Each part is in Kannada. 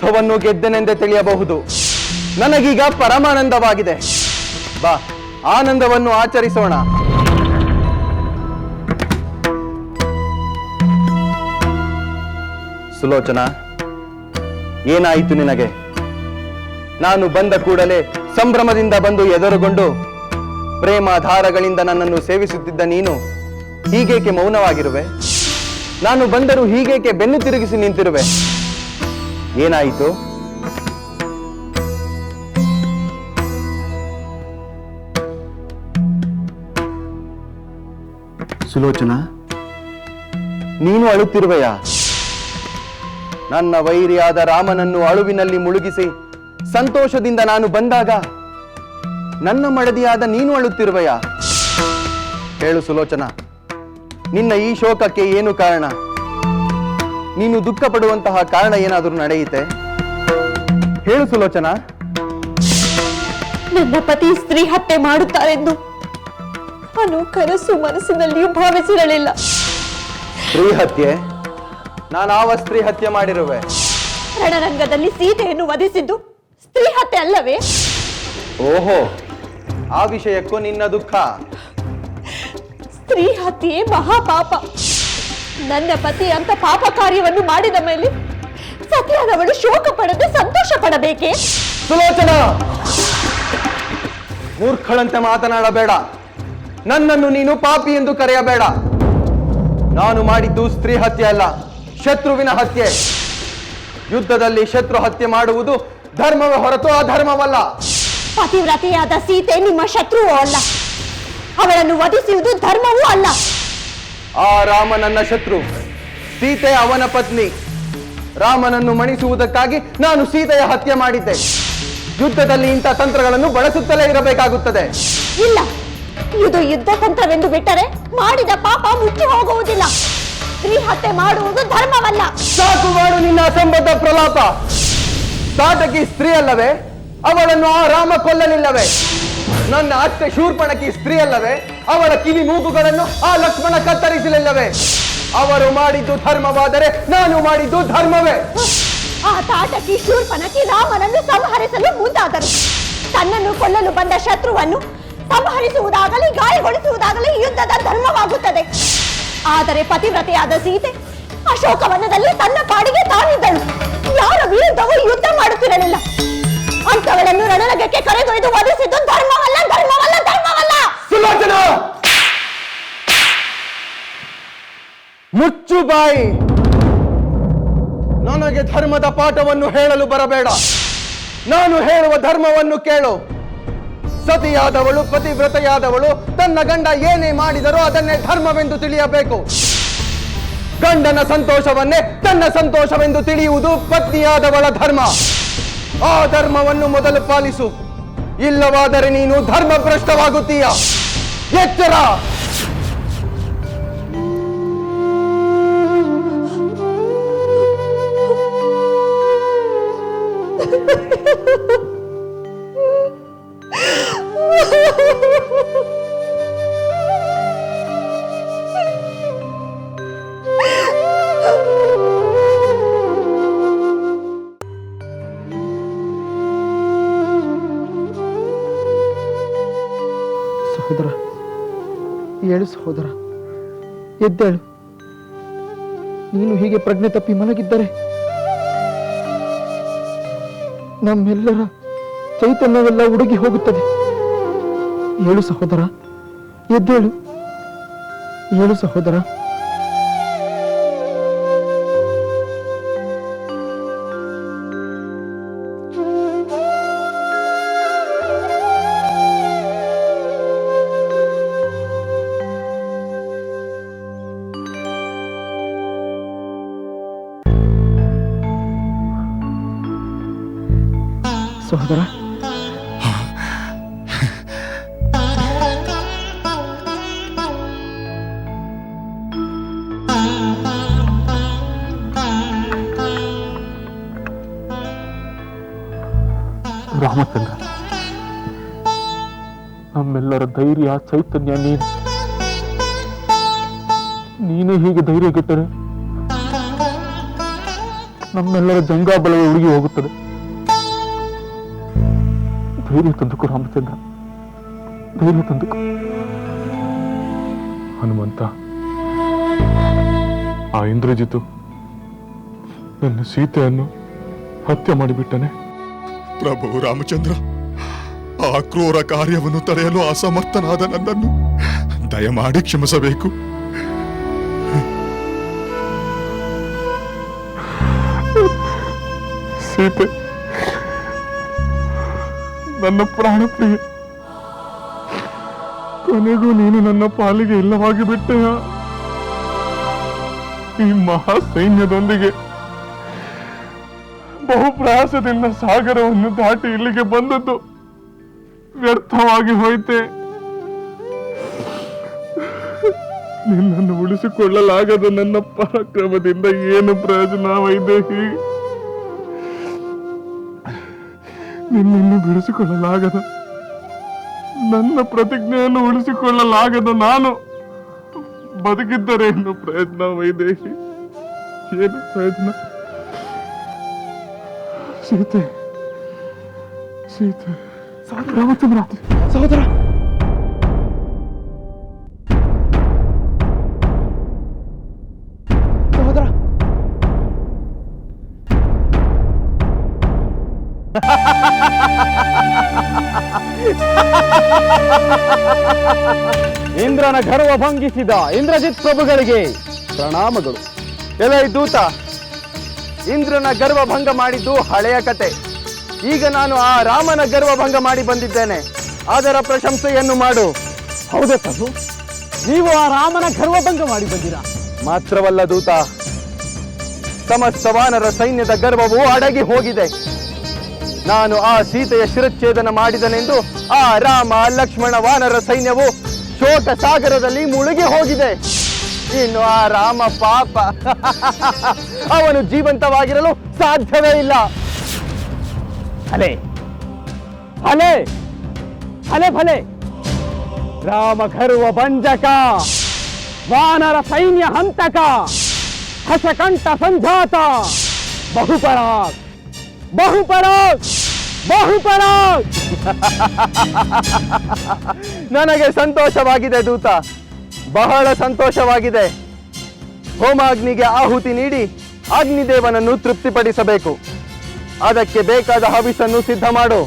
ಯುದ್ಧವನ್ನು ಗೆದ್ದೆನೆಂದೇ ತಿಳಿಯಬಹುದು. ನನಗೀಗ ಪರಮಾನಂದವಾಗಿದೆ. ಬಾ, ಆನಂದವನ್ನು ಆಚರಿಸೋಣ. ಸುಲೋಚನಾ, ಏನಾಯಿತು ನಿನಗೆ? ನಾನು ಬಂದ ಕೂಡಲೇ ಸಂಭ್ರಮದಿಂದ ಬಂದು ಎದುರುಗೊಂಡು ಪ್ರೇಮಾಧಾರಗಳಿಂದ ನನ್ನನ್ನು ಸೇವಿಸುತ್ತಿದ್ದ ನೀನು ಹೀಗೇಕೆ ಮೌನವಾಗಿರುವೆ? ನಾನು ಬಂದರೂ ಹೀಗೇಕೆ ಬೆನ್ನು ತಿರುಗಿಸಿ ನಿಂತಿರುವೆ? ಏನಾಯಿತು? ಸುಲೋಚನಾ, ನೀನು ಅಳುತ್ತಿರುವೆಯಾ? ನನ್ನ ವೈರಿಯಾದ ರಾಮನನ್ನು ಅಳುವಿನಲ್ಲಿ ಮುಳುಗಿಸಿ ಸಂತೋಷದಿಂದ ನಾನು ಬಂದಾಗ ನನ್ನ ಮಡದಿಯಾದ ನೀನು ಅಳುತ್ತಿರುವೆಯಾ? ಹೇಳು ಸುಲೋಚನಾ, ನಿನ್ನ ಈ ಶೋಕಕ್ಕೆ ಏನು ಕಾರಣ? ನೀನು ದುಃಖ ಪಡುವಂತಹ ಕಾರಣ ಏನಾದರೂ ನಡೆಯುತ್ತೆ? ಹೇಳು ಸುಲೋಚನಾ. ನನ್ನ ಪತಿ ಸ್ತ್ರೀ ಹತ್ಯೆ ಮಾಡುತ್ತಾರೆಂದು ನಾನು ಕನಸು ಮನಸ್ಸಿನಲ್ಲಿಯೂ ಭಾವಿಸಿರಲಿಲ್ಲ. ಸ್ತ್ರೀ ಹತ್ಯೆ? ನಾನಾವ ಸ್ತ್ರೀ ಹತ್ಯೆ ಮಾಡಿರುವೆ? ರಣರಂಗದಲ್ಲಿ ಸೀತೆಯನ್ನು ವಧಿಸಿದ್ದು ಸ್ತ್ರೀ ಹತ್ಯೆ ಅಲ್ಲವೇ? ಓಹೋ, ಆ ವಿಷಯಕ್ಕೂ ನಿನ್ನ ದುಃಖ? ಸ್ತ್ರೀ ಹತ್ಯೆ ಮಹಾಪಾಪ. ನನ್ನ ಪತಿ ಅಂತ ಪಾಪ ಕಾರ್ಯವನ್ನು ಮಾಡಿದ ಮೇಲೆ ಸತಿಯಾದವಳು ಶೋಕ ಪಡದೆ ಸಂತೋಷ ಪಡಬೇಕೇ? ಸುಲೋಚನಾ, ಮೂರ್ಖಳಂತೆ ಮಾತನಾಡಬೇಡ. ನನ್ನನ್ನು ನೀನು ಪಾಪಿ ಎಂದು ಕರೆಯಬೇಡ. ನಾನು ಮಾಡಿದ್ದು ಸ್ತ್ರೀ ಹತ್ಯೆ ಅಲ್ಲ, ಶತ್ರುವಿನ ಹತ್ಯೆ. ಯುದ್ಧದಲ್ಲಿ ಶತ್ರು ಹತ್ಯೆ ಮಾಡುವುದು ಧರ್ಮವೇ ಹೊರತು ಅಧರ್ಮವಲ್ಲ. ಪತಿವ್ರತೆಯಾದ ಸೀತೆ ನಿಮ್ಮ ಶತ್ರುವೂ ಅಲ್ಲ, ಅವಳನ್ನು ವಧಿಸುವುದು ಧರ್ಮವೂ ಅಲ್ಲ. ಆ ರಾಮ ನನ್ನ ಶತ್ರು, ಸೀತೆ ಅವನ ಪತ್ನಿ. ರಾಮನನ್ನು ಮಣಿಸುವುದಕ್ಕಾಗಿ ನಾನು ಸೀತೆಯ ಹತ್ಯೆ ಮಾಡಿದ್ದೆ. ಯುದ್ಧದಲ್ಲಿ ಇಂಥ ತಂತ್ರಗಳನ್ನು ಬಳಸುತ್ತಲೇ ಇರಬೇಕಾಗುತ್ತದೆ. ಇಲ್ಲ, ಇದು ಯುದ್ಧ ತಂತ್ರವೆಂದು ಬಿಟ್ಟರೆ ಮಾಡಿದ ಪಾಪ ಮುಚ್ಚಿ ಹೋಗುವುದಿಲ್ಲ. ಸ್ತ್ರೀ ಹತ್ಯೆ ಮಾಡುವುದು ಧರ್ಮವಲ್ಲ. ಸಾಕು ಮಾಡು ನಿನ್ನ ಅಸಂಬದ್ಧ ಪ್ರಲಾಪ. ತಾಟಕಿ ಸ್ತ್ರೀ ಅಲ್ಲವೇ? ಅವಳನ್ನು ಆ ರಾಮ ಕೊಲ್ಲಲಿಲ್ಲವೇ? ನನ್ನ ಅತ್ತೆ ಶೂರ್ಪಣಕಿ ಸ್ತ್ರೀ ಅಲ್ಲವೇ? ಅವಳ ಕಿವಿ ಮೂಗುಗಳನ್ನು ಆ ಲಕ್ಷ್ಮಣ ಕತ್ತರಿಸಲಿಲ್ಲವೇ? ಅವರು ಮಾಡಿದ್ದು ಧರ್ಮವಾದರೆ ನಾನು ಮಾಡಿದ್ದು ಧರ್ಮವೇ. ಆ ತಾಟಕಿ ಶೂರ್ಪಣಕಿ ರಾಮನನ್ನು ಸಂಹರಿಸಲು ಮುಂದಾದರು. ತನ್ನನ್ನು ಕೊಲ್ಲಲು ಬಂದ ಶತ್ರುವನ್ನು ಸಂಹರಿಸುವುದಾಗಲಿ ಗಾಯಗೊಳಿಸುವುದಾಗಲಿ ಯುದ್ಧದ ಧರ್ಮವಾಗುತ್ತದೆ. ಆದರೆ ಪತಿವ್ರತೆಯಾದ ಸೀತೆ ಅಶೋಕವನದಲ್ಲಿ ತನ್ನ ಪಾಡಿಗೆ ತಾನಿದ್ದಳು. ಯಾರ ವಿರುದ್ಧವೂ ಯುದ್ಧ ಮಾಡುತ್ತಿರಲಿಲ್ಲ. ಅಂತವಳನ್ನು ರಣರಂಗಕ್ಕೆ ಕರೆದೊಯ್ದು ವಧಿಸಿದ್ದು ಧರ್ಮವಲ್ಲ, ಧರ್ಮವಲ್ಲ, ಧರ್ಮವಲ್ಲ. ಸುಲೋಚನಾ, ಮುಚ್ಚು ಬಾಯಿ. ನನಗೆ ಧರ್ಮದ ಪಾಠವನ್ನು ಹೇಳಲು ಬರಬೇಡ. ನಾನು ಹೇಳುವ ಧರ್ಮವನ್ನು ಕೇಳು. ಸತಿಯಾದವಳು, ಪತಿವ್ರತೆಯಾದವಳು ತನ್ನ ಗಂಡ ಏನೇ ಮಾಡಿದರೂ ಅದನ್ನೇ ಧರ್ಮವೆಂದು ತಿಳಿಯಬೇಕು. ಗಂಡನ ಸಂತೋಷವನ್ನೇ ತನ್ನ ಸಂತೋಷವೆಂದು ತಿಳಿಯುವುದು ಪತ್ನಿಯಾದವಳ ಧರ್ಮ. ಆ ಧರ್ಮವನ್ನು ಮೊದಲು ಪಾಲಿಸು, ಇಲ್ಲವಾದರೆ ನೀನು ಧರ್ಮಭ್ರಷ್ಟವಾಗುತ್ತೀಯ. ಎಚ್ಚರ. ಸಹೋದರ, ಏಳು ಸಹೋದರ, ಎದ್ದೇಳು. ನೀನು ಹೀಗೆ ಪ್ರಜ್ಞೆ ತಪ್ಪಿ ಮಲಗಿದ್ದರೆ ನಮ್ಮೆಲ್ಲರ ಚೈತನ್ಯವೆಲ್ಲ ಉಡುಗಿ ಹೋಗುತ್ತದೆ. ಏಳು ಸಹೋದರ, ಎದ್ದೇಳು. ಏಳು ಸಹೋದರ. ಸಹೋದರ, ರಾಮಚಂದ್ರ, ನಮ್ಮೆಲ್ಲರ ಧೈರ್ಯ ಚೈತನ್ಯ ನೀನು ಹೀಗೆ ಧೈರ್ಯಗೆಟ್ಟರೆ ನಮ್ಮೆಲ್ಲರ ಜಂಗಾಬಲವೇ ಉಡುಗಿ ಹೋಗುತ್ತದೆ. ಧೈರ್ಯ ತಂದುಕೋ ರಾಮಚಂದ್ರ, ಧೈರ್ಯ ತಂದುಕೋ. ಹನುಮಂತ, ಆ ಇಂದ್ರಜಿತು ನನ್ನ ಸೀತೆಯನ್ನು ಹತ್ಯೆ ಮಾಡಿಬಿಟ್ಟನೆ. ಪ್ರಭು ರಾಮಚಂದ್ರ, ಆ ಕ್ರೂರ ಕಾರ್ಯವನ್ನು ತಡೆಯಲು ಅಸಮರ್ಥನಾದ ನನ್ನನ್ನು ದಯಮಾಡಿ ಕ್ಷಮಿಸಬೇಕು. ಸೀತೆ, ನನ್ನ ಪ್ರಾಣ ಪ್ರಿಯ, ಕೊನೆಗೂ ನೀನು ನನ್ನ ಪಾಲಿಗೆ ಇಲ್ಲವಾಗಿ ಬಿಟ್ಟೆಯ. ಈ ಮಹಾ ಸೈನ್ಯದೊಂದಿಗೆ ಬಹು ಪ್ರಯಾಸದಿಂದ ಸಾಗರವನ್ನು ದಾಟಿ ಇಲ್ಲಿಗೆ ಬಂದದ್ದು ವ್ಯರ್ಥವಾಗಿ ಹೋಯಿತೆ. ನಿನ್ನನ್ನು ಉಳಿಸಿಕೊಳ್ಳಲಾಗದ ನನ್ನ ಪರಾಕ್ರಮದಿಂದ ಏನು ಪ್ರಯೋಜನ ವೈದೇಹಿ? ನಿನ್ನನ್ನು ಬಿಡಿಸಿಕೊಳ್ಳಲಾಗದ, ನನ್ನ ಪ್ರತಿಜ್ಞೆಯನ್ನು ಉಳಿಸಿಕೊಳ್ಳಲಾಗದ ನಾನು ಬದುಕಿದ್ದರೆ ಏನು ಪ್ರಯತ್ನ ವೈದೇಹಿ? ಏನು ಪ್ರಯತ್ನ? ಸೀತೆ, ಸೀತೆ, ರಾಮಚಂದ್ರ, ಸಹೋದರ, ಸಹೋದರ, ಇಂದ್ರನ ಗರ್ವ ಭಂಗಿಸಿದ ಇಂದ್ರಜಿತ್ ಪ್ರಭುಗಳಿಗೆ ಪ್ರಣಾಮಗಳು. ಎಲೈ ದೂತ, ಇಂದ್ರನ ಗರ್ವ ಭಂಗ ಮಾಡಿದ್ದು ಹಳೆಯ ಕತೆ. ಈಗ ನಾನು ಆ ರಾಮನ ಗರ್ವ ಭಂಗ ಮಾಡಿ ಬಂದಿದ್ದೇನೆ, ಅದರ ಪ್ರಶಂಸೆಯನ್ನು ಮಾಡು. ಹೌದೇ ಪ್ರಭು, ನೀವು ಆ ರಾಮನ ಗರ್ವಭಂಗ ಮಾಡಿ ಬಂದಿರಾ? ಮಾತ್ರವಲ್ಲ ದೂತ, ಸಮಸ್ತ ವಾನರ ಸೈನ್ಯದ ಗರ್ವವು ಅಡಗಿ ಹೋಗಿದೆ. ನಾನು ಆ ಸೀತೆಯ ಶಿರಚ್ಛೇದನ ಮಾಡಿದನೆಂದು ಆ ರಾಮ ಲಕ್ಷ್ಮಣ ವಾನರ ಸೈನ್ಯವು ಶೋಕ ಸಾಗರದಲ್ಲಿ ಮುಳುಗಿ ಹೋಗಿದೆ. ಇನ್ನು ಆ ರಾಮ ಪಾಪ ಅವನು ಜೀವಂತವಾಗಿರಲು ಸಾಧ್ಯವೇ ಇಲ್ಲ. ಭಲೆ ಭಲೆ ಭಲೆ ಭಲೆ, ರಾಮ ಗರ್ವ ಭಂಜಕ, ವಾನರ ಸೈನ್ಯ ಹಂತಕ, ಹಸಕಂಠ ಸಂಜಾತ, ಬಹುಪರಾಗ್ ಬಹುಪರಾಗ್ ಬಹುಪರಾಗ್. ನನಗೆ ಸಂತೋಷವಾಗಿದೆ ದೂತ, ಬಹಳ ಸಂತೋಷವಾಗಿದೆ. ಹೋಮಾಗ್ನಿಗೆ ಆಹುತಿ ನೀಡಿ ಅಗ್ನಿದೇವನನ್ನು ತೃಪ್ತಿಪಡಿಸಬೇಕು. ಅದಕ್ಕೆ ಬೇಕಾದ ಹವಿಸನ್ನು ಸಿದ್ಧ ಮಾಡು.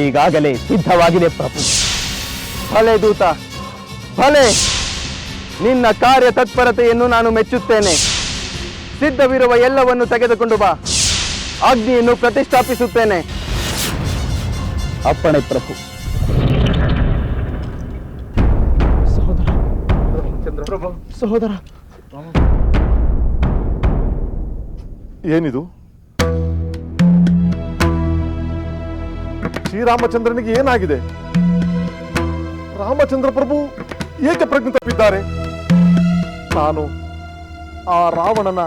ಈಗಾಗಲೇ ಸಿದ್ಧವಾಗಿದೆ ಪ್ರಭು. ಭಲೆ ದೂತ, ಭಲೆ. ನಿನ್ನ ಕಾರ್ಯ ತತ್ಪರತೆಯನ್ನು ನಾನು ಮೆಚ್ಚುತ್ತೇನೆ. ಸಿದ್ಧವಿರುವ ಎಲ್ಲವನ್ನು ತೆಗೆದುಕೊಂಡು ಬಾ, ಅಗ್ನಿಯನ್ನು ಪ್ರತಿಷ್ಠಾಪಿಸುತ್ತೇನೆ. ಅಪ್ಪಣೆ ಪ್ರಭು. ಸಹೋದರ, ಸಹೋದರ, ಏನಿದು? ಶ್ರೀರಾಮಚಂದ್ರನಿಗೆ ಏನಾಗಿದೆ? ರಾಮಚಂದ್ರ ಪ್ರಭು ಏಕೆ ಪ್ರಜ್ಞೆ ತಪ್ಪಿದ್ದಾರೆ? ನಾನು ಆ ರಾವಣನ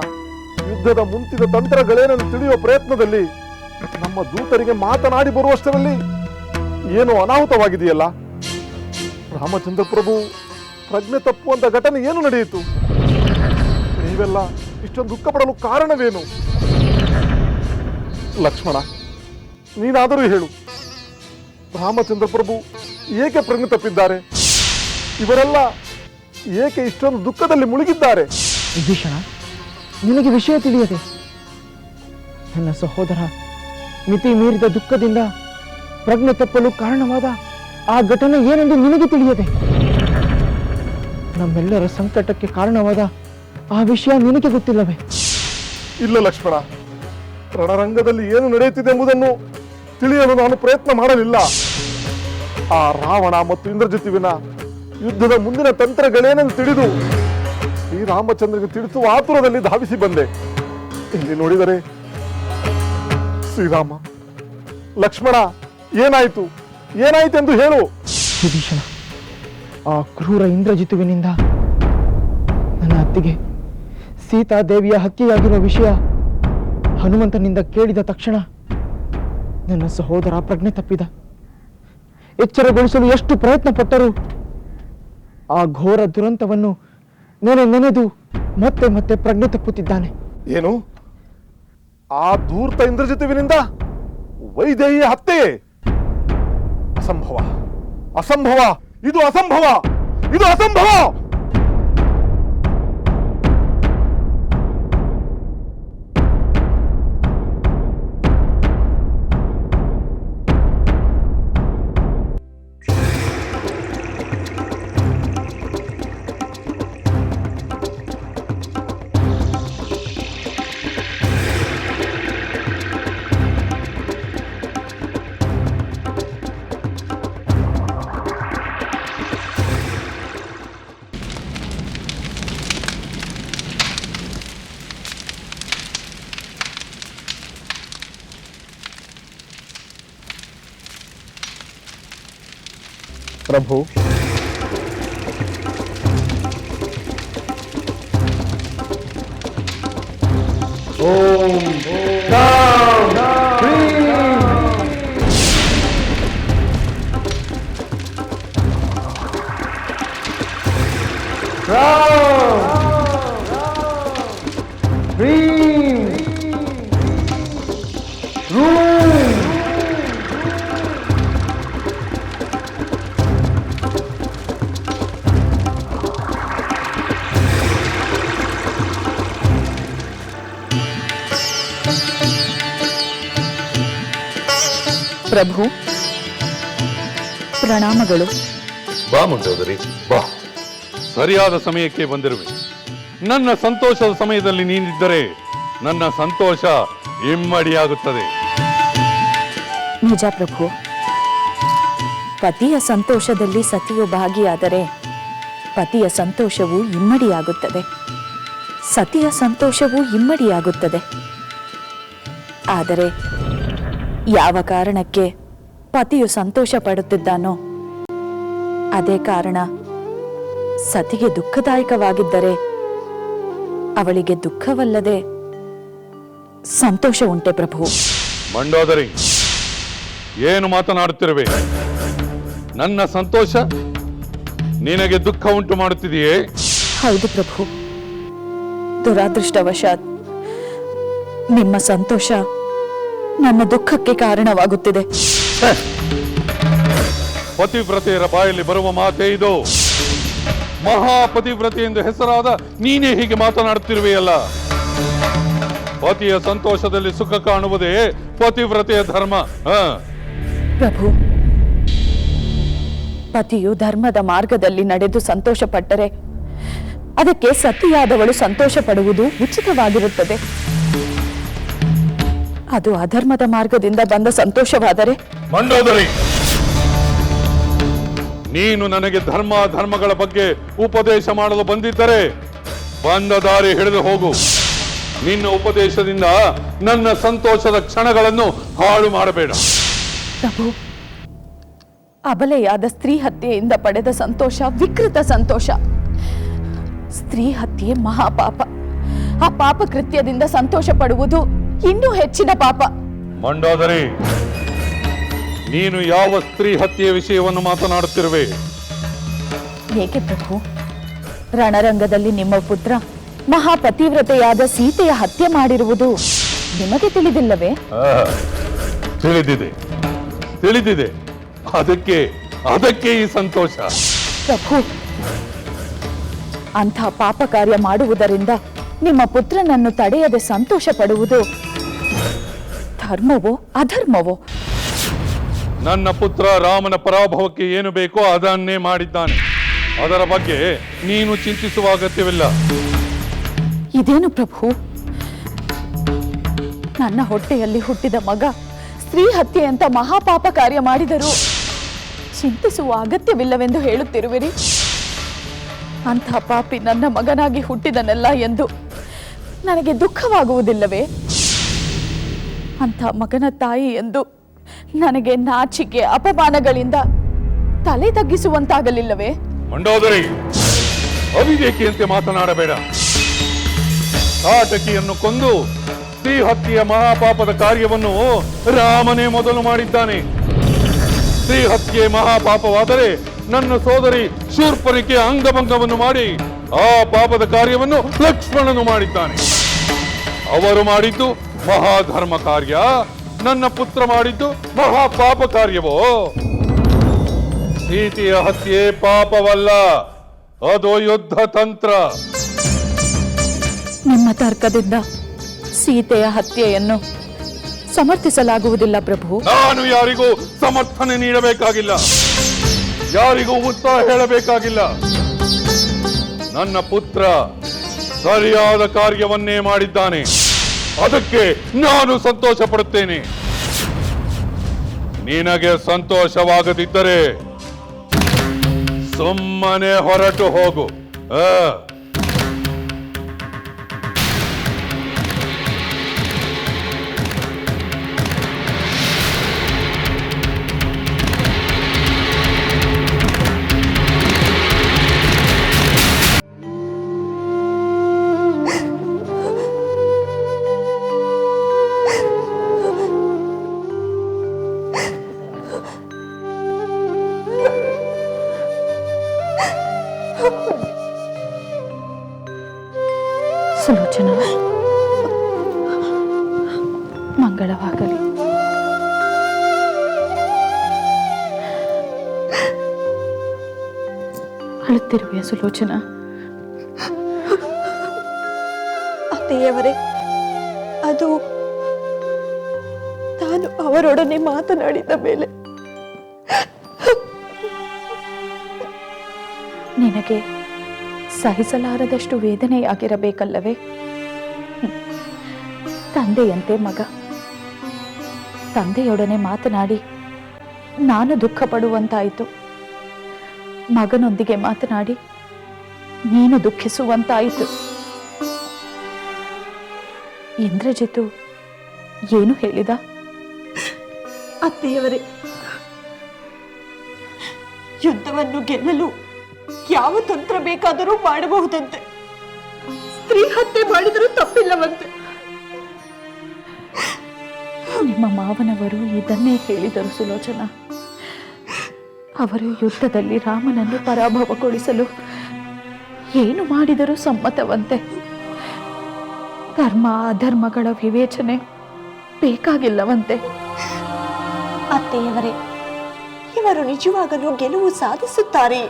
ಯುದ್ಧದ ಮುಂಚಿನ ತಂತ್ರಗಳೇನೆಂದು ತಿಳಿಯುವ ಪ್ರಯತ್ನದಲ್ಲಿ ನಮ್ಮ ದೂತರಿಗೆ ಮಾತನಾಡಿ ಬರುವಷ್ಟರಲ್ಲಿ ಏನೋ ಅನಾಹುತವಾಗಿದೆಯಲ್ಲ. ರಾಮಚಂದ್ರ ಪ್ರಭು ಪ್ರಜ್ಞೆ ತಪ್ಪುವಂತ ಘಟನೆ ಏನು ನಡೆಯಿತು? ನೀವೆಲ್ಲ ಇಷ್ಟೊಂದು ದುಃಖ ಪಡಲು ಕಾರಣವೇನು? ಲಕ್ಷ್ಮಣ, ನೀನಾದರೂ ಹೇಳು, ರಾಮಚಂದ್ರ ಪ್ರಭು ಏಕೆ ಪ್ರಜ್ಞೆ ತಪ್ಪಿದ್ದಾರೆ? ಇವರೆಲ್ಲ ಏಕೆ ಇಷ್ಟೊಂದು ದುಃಖದಲ್ಲಿ ಮುಳುಗಿದ್ದಾರೆ? ವಿಭೀಷಣ, ನಿನಗೆ ವಿಷಯ ತಿಳಿಯದೆ ನನ್ನ ಸಹೋದರ ಮಿತಿ ಮೀರಿದ ದುಃಖದಿಂದ ಪ್ರಜ್ಞೆ ತಪ್ಪಲು ಕಾರಣವಾದ ಆ ಘಟನೆ ಏನೆಂದು ನಿನಗೆ ತಿಳಿಯದೆ ನಮ್ಮೆಲ್ಲರ ಸಂಕಟಕ್ಕೆ ಕಾರಣವಾದ ಆ ವಿಷಯ ನಿನಗೆ ಗೊತ್ತಿಲ್ಲವೇ? ಇಲ್ಲ ಲಕ್ಷ್ಮಣ, ರಣರಂಗದಲ್ಲಿ ಏನು ನಡೆಯುತ್ತಿದೆ ಎಂಬುದನ್ನು ತಿಳಿಯಲು ನಾನು ಪ್ರಯತ್ನ ಮಾಡಲಿಲ್ಲ. ಆ ರಾವಣ ಮತ್ತು ಇಂದ್ರಜಿತುವಿನ ಯುದ್ಧದ ಮುಂದಿನ ತಂತ್ರಗಳೇನೆಂದು ತಿಳಿದು ಶ್ರೀರಾಮಚಂದ್ರನಿಗೆ ತಿಳಿಸುವ ಆತುರದಲ್ಲಿ ಧಾವಿಸಿ ಬಂದೆ. ಇಲ್ಲಿ ನೋಡಿದರೆ ಶ್ರೀರಾಮ, ಲಕ್ಷ್ಮಣ, ಏನಾಯಿತು ಏನಾಯಿತೆಂದು ಹೇಳು. ವಿಭೀಷಣ, ಆ ಕ್ರೂರ ಇಂದ್ರಜಿತುವಿನಿಂದ ನನ್ನ ಅತ್ತಿಗೆ ಸೀತಾದೇವಿಯ ಹತ್ಯೆಯಾಗಿರುವ ವಿಷಯ ಹನುಮಂತನಿಂದ ಕೇಳಿದ ತಕ್ಷಣ ನನ್ನ ಸಹೋದರ ಪ್ರಜ್ಞೆ ತಪ್ಪಿದ. ಎಚ್ಚರಗೊಳಿಸಲು ಎಷ್ಟು ಪ್ರಯತ್ನ ಪಟ್ಟರೂ ಆ ಘೋರ ದುರಂತವನ್ನು ನೆನೆದು ಮತ್ತೆ ಮತ್ತೆ ಪ್ರಜ್ಞೆ ತಪ್ಪುತ್ತಿದ್ದಾನೆ. ಏನು? ಆ ಧೂರ್ತ ಇಂದ್ರಜಿತುವಿನಿಂದ ವೈದೇಹಿಯ ಹತ್ಯೆ ಅಸಂಭವ, ಅಸಂಭವ, ಇದು ಅಸಂಭವ, ಇದು ಅಸಂಭವ. ಪ್ರಭು, ಓಂ ರಾಮ್ ಹ್ರೀಂ. ರಾಮ್ ಹ್ರೀಂ ರೂಂ. ಪ್ರಭು, ಪ್ರಣಾಮಗಳು. ಬಾ ಮಂಡೋದರಿ ಬಾ. ಸರಿಯಾದ ಸಮಯಕ್ಕೆ ಬಂದಿರುವೆ. ನನ್ನ ಸಂತೋಷದ ಸಮಯದಲ್ಲಿ ನೀನಿದ್ದರೆ ನನ್ನ ಸಂತೋಷ ಇಮ್ಮಡಿಯಾಗುತ್ತದೆ. ನಿಜ ಪ್ರಭು, ಪತಿಯ ಸಂತೋಷದಲ್ಲಿ ಸತಿಯು ಭಾಗಿಯಾದರೆ ಪತಿಯ ಸಂತೋಷವು ಇಮ್ಮಡಿಯಾಗುತ್ತದೆ, ಸತಿಯ ಸಂತೋಷವು ಇಮ್ಮಡಿಯಾಗುತ್ತದೆ. ಆದರೆ ಯಾವ ಕಾರಣಕ್ಕೆ ಪತಿಯು ಸಂತೋಷ ಪಡುತ್ತಿದ್ದಾನೋ ಅದೇ ಕಾರಣ ಸತಿಗೆ ದುಃಖದಾಯಕವಾಗಿದ್ದರೆ ಅವಳಿಗೆ ದುಃಖವಲ್ಲದೆ ಸಂತೋಷ ಉಂಟೆ ಪ್ರಭು. ಮಂಡೋದರಿ, ಏನು ಮಾತನಾಡುತ್ತಿರುವೆ? ನನ್ನ ಸಂತೋಷ ನಿನಗೆ ದುಃಖ ಉಂಟು ಮಾಡುತ್ತಿದೆಯೇ? ಹೌದು ಪ್ರಭು, ದುರಾದೃಷ್ಟವಶಾತ್ ನಿಮ್ಮ ಸಂತೋಷ ನನ್ನ ದುಃಖಕ್ಕೆ ಕಾರಣವಾಗುತ್ತಿದೆ. ಪತಿವ್ರತೆಯರ ಬಾಯಲ್ಲಿ ಬರುವ ಮಾತೇ ಇದು. ಮಹಾಪತಿವ್ರತೆ ಎಂದು ಹೆಸರಾದ ನೀನೇ ಹೀಗೆ ಮಾತನಾಡುತ್ತಿರುವೆಯಲ್ಲ. ಪತಿಯ ಸಂತೋಷದಲ್ಲಿ ಸುಖ ಕಾಣುವುದೇ ಪತಿವ್ರತೆಯ ಧರ್ಮ. ಪ್ರಭು, ಪತಿಯು ಧರ್ಮದ ಮಾರ್ಗದಲ್ಲಿ ನಡೆದು ಸಂತೋಷ ಪಟ್ಟರೆ ಅದಕ್ಕೆ ಸತಿಯಾದವಳು ಸಂತೋಷ ಪಡುವುದು ಉಚಿತವಾಗಿರುತ್ತದೆ. ಅದು ಅಧರ್ಮದ ಮಾರ್ಗದಿಂದ ಬಂದ ಸಂತೋಷವಾದರೆ? ಮಂಡೋದರಿ, ನೀನು ನನಗೆ ಧರ್ಮಗಳ ಬಗ್ಗೆ ಉಪದೇಶ ಮಾಡಲು ಬಂದಿದ್ದರೆ ಬಂದ ದಾರಿ ಹಿಡಿದು ಹೋಗು. ನಿನ್ನ ಉಪದೇಶದಿಂದ ನನ್ನ ಸಂತೋಷದ ಕ್ಷಣಗಳನ್ನು ಹಾಳು ಮಾಡಬೇಡ. ಪ್ರಭು, ಅಬಲೆಯಾದ ಸ್ತ್ರೀ ಹತ್ಯೆಯಿಂದ ಪಡೆದ ಸಂತೋಷ ವಿಕೃತ ಸಂತೋಷ. ಸ್ತ್ರೀ ಹತ್ಯೆ ಮಹಾಪಾಪ. ಆ ಪಾಪ ಕೃತ್ಯದಿಂದ ಸಂತೋಷ ಪಡುವುದು ಇನ್ನೂ ಹೆಚ್ಚಿನ ಪಾಪ. ಮಂಡೋದರಿ, ನೀನು ಯಾವ ಸ್ತ್ರೀ ಹತ್ಯೆಯ ವಿಷಯವನ್ನು ಮಾತನಾಡುತ್ತಿರುವೆ? ಏಕೆ ಪ್ರಭು, ರಣರಂಗದಲ್ಲಿ ನಿಮ್ಮ ಪುತ್ರ ಮಹಾಪತಿವ್ರತೆಯಾದ ಸೀತೆಯ ಹತ್ಯೆ ಮಾಡಿರುವುದು ನಿಮಗೆ ತಿಳಿದಿಲ್ಲವೇ? ತಿಳಿದಿದೆ, ತಿಳಿದಿದೆ. ಅದಕ್ಕೆ ಈ ಸಂತೋಷ. ಪ್ರಭು, ಅಂಥ ಪಾಪ ಕಾರ್ಯ ಮಾಡುವುದರಿಂದ ನಿಮ್ಮ ಪುತ್ರನನ್ನು ತಡೆಯದೆ ಸಂತೋಷ ಪಡುವುದು ಧರ್ಮವೋ ಅಧರ್ಮವೋ? ನನ್ನ ಪುತ್ರ ರಾಮನ ಪರಾಭವಕ್ಕೆ ಏನು ಬೇಕೋ ಅದನ್ನೇ ಮಾಡಿದ್ದಾನೆ. ಅದರ ಬಗ್ಗೆ ನೀನು ಚಿಂತಿಸುವ ಅಗತ್ಯವಿಲ್ಲ. ಇದೇನು ಪ್ರಭು, ನನ್ನ ಹೊಟ್ಟೆಯಲ್ಲಿ ಹುಟ್ಟಿದ ಮಗ ಸ್ತ್ರೀ ಹತ್ಯೆ ಅಂತ ಮಹಾಪಾಪ ಕಾರ್ಯ ಮಾಡಿದರೂ ಚಿಂತಿಸುವ ಅಗತ್ಯವಿಲ್ಲವೆಂದು ಹೇಳುತ್ತಿರುವಿರಿ? ಅಂಥ ಪಾಪಿ ನನ್ನ ಮಗನಾಗಿ ಹುಟ್ಟಿದನಲ್ಲ ಎಂದು ನನಗೆ ದುಃಖವಾಗುವುದಿಲ್ಲವೇ? ಅಂಥ ಮಗನ ತಾಯಿ ಎಂದು ನನಗೆ ನಾಚಿಕೆ ಅಪಮಾನಗಳಿಂದ ತಲೆ ತಗ್ಗಿಸುವಂತಾಗಲಿಲ್ಲವೇ? ಮಂಡೋದರಿ, ಅವಿವೇಕಿಯಂತೆ ಮಾತನಾಡಬೇಡ. ಕಾಟಕಿಯನ್ನು ಕೊಂದು ಸ್ತ್ರೀ ಹತ್ಯೆಯ ಮಹಾಪಾಪದ ಕಾರ್ಯವನ್ನು ರಾಮನೇ ಮೊದಲು ಮಾಡಿದ್ದಾನೆ. ಸ್ತ್ರೀ ಹತ್ಯೆ ಮಹಾಪಾಪವಾದರೆ ನನ್ನ ಸೋದರಿ ಶೂರ್ಪನಖಿಯ ಅಂಗಭಂಗವನ್ನು ಮಾಡಿ ಆ ಪಾಪದ ಕಾರ್ಯವನ್ನು ಲಕ್ಷ್ಮಣನು ಮಾಡಿದ್ದಾನೆ. ಅವರು ಮಾಡಿದ್ದು ಮಹಾಧರ್ಮ ಕಾರ್ಯ, ನನ್ನ ಪುತ್ರ ಮಾಡಿದ್ದು ಮಹಾಪಾಪ ಕಾರ್ಯವೋ? ಸೀತೆಯ ಹತ್ಯೆ ಪಾಪವಲ್ಲ, ಅದು ಯುದ್ಧ ತಂತ್ರ. ನಿಮ್ಮ ತರ್ಕದಿಂದ ಸೀತೆಯ ಹತ್ಯೆಯನ್ನು ಸಮರ್ಥಿಸಲಾಗುವುದಿಲ್ಲ ಪ್ರಭು. ನಾನು ಯಾರಿಗೂ ಸಮರ್ಥನೆ ನೀಡಬೇಕಾಗಿಲ್ಲ, ಯಾರಿಗೂ ಉತ್ತರ ಹೇಳಬೇಕಾಗಿಲ್ಲ. ನನ್ನ ಪುತ್ರ ಸರಿಯಾದ ಕಾರ್ಯವನ್ನೇ ಮಾಡಿದ್ದಾನೆ, ಅದಕ್ಕೆ ನಾನು ಸಂತೋಷ ಪಡುತ್ತೇನೆ. ನಿನಗೆ ಸಂತೋಷವಾಗದಿದ್ದರೆ ಸುಮ್ಮನೆ ಹೊರಟು ಹೋಗು. ಸುಲೋಚನಾ, ಮಂಗಳವಾಗಲಿ. ಅಳುತ್ತಿರುವೆಯ ಸುಲೋಚನಾ? ಅತ್ತೆಯವರೇ, ಅದು ನಾನು ಅವರೊಡನೆ ಮಾತನಾಡಿದ ಮೇಲೆ ನಿನಗೆ ಸಹಿಸಲಾರದಷ್ಟು ವೇದನೆಯಾಗಿರಬೇಕಲ್ಲವೇ? ತಂದೆಯಂತೆ ಮಗ, ತಂದೆಯೊಡನೆ ಮಾತನಾಡಿ ನಾನು ದುಃಖ ಪಡುವಂತಾಯಿತು, ಮಗನೊಂದಿಗೆ ಮಾತನಾಡಿ ನೀನು ದುಃಖಿಸುವಂತಾಯಿತು. ಇಂದ್ರಜಿತು ಏನು ಹೇಳಿದ? ಅತ್ತೆಯವರೇ, ಯುದ್ಧವನ್ನು ಗೆಲ್ಲಲು ಯಾವ ತಂತ್ರ ಬೇಕಾದರೂ ಮಾಡಬಹುದಂತೆ, ಸ್ತ್ರೀ ಹತ್ಯೆ ಮಾಡಿದರೂ ತಪ್ಪಿಲ್ಲವಂತೆ. ನಿಮ್ಮ ಮಾವನವರು ಇದನ್ನೇ ಹೇಳಿದರು ಸುಲೋಚನಾ. ಅವರು ಯುದ್ಧದಲ್ಲಿ ರಾಮನನ್ನು ಪರಾಭವಗೊಳಿಸಲು ಏನು ಮಾಡಿದರೂ ಸಮ್ಮತವಂತೆ. ಧರ್ಮ ಅಧರ್ಮಗಳ ವಿವೇಚನೆ ಬೇಕಾಗಿಲ್ಲವಂತೆ. ಅತ್ತೆಯವರೇ, ಇವರು ನಿಜವಾಗಲೂ ಗೆಲುವು ಸಾಧಿಸುತ್ತಾರೆ.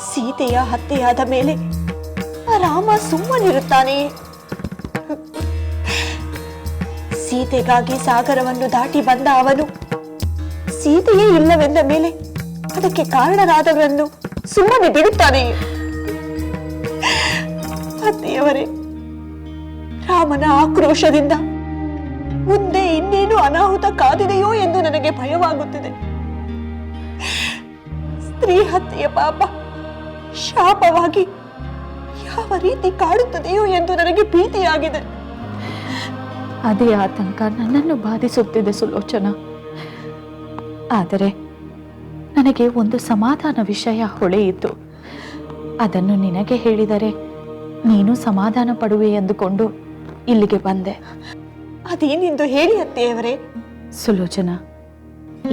ಸೀತೆಯ ಹತ್ಯೆಯಾದ ಮೇಲೆ ರಾಮ ಸುಮ್ಮನಿರುತ್ತಾನೆ? ಸೀತೆಗಾಗಿ ಸಾಗರವನ್ನು ದಾಟಿ ಬಂದ ಅವನು ಸೀತೆಯೇ ಇಲ್ಲವೆಂದ ಮೇಲೆ ಅದಕ್ಕೆ ಕಾರಣರಾದವರನ್ನು ಸುಮ್ಮನೆ ಬಿಡುತ್ತಾನೆ? ಅತ್ತೆಯವರೇ, ರಾಮನ ಆಕ್ರೋಶದಿಂದ ಮುಂದೆ ಇನ್ನೇನು ಅನಾಹುತ ಕಾದಿದೆಯೋ ಎಂದು ನನಗೆ ಭಯವಾಗುತ್ತಿದೆ. ಸ್ತ್ರೀ ಹತ್ಯೆಯ ಪಾಪ ಶಾಪವಾಗಿ ಯಾವ ರೀತಿ ಕಾಡುತ್ತದೆಯೋ ಎಂದು ನನಗೆ ಭೀತಿಯಾಗಿದೆ. ಅದೇ ಆತಂಕ ನನ್ನನ್ನು ಬಾಧಿಸುತ್ತಿದೆ ಸುಲೋಚನಾ. ಆದರೆ ನನಗೆ ಒಂದು ಸಮಾಧಾನ ವಿಷಯ ಹೊಳೆಯಿತು. ಅದನ್ನು ನಿನಗೆ ಹೇಳಿದರೆ ನೀನು ಸಮಾಧಾನ ಪಡುವೆ ಎಂದುಕೊಂಡು ಇಲ್ಲಿಗೆ ಬಂದೆ. ಅದೇನೆಂದು ಹೇಳಿ ಅತ್ತೆಯವರೇ. ಸುಲೋಚನಾ,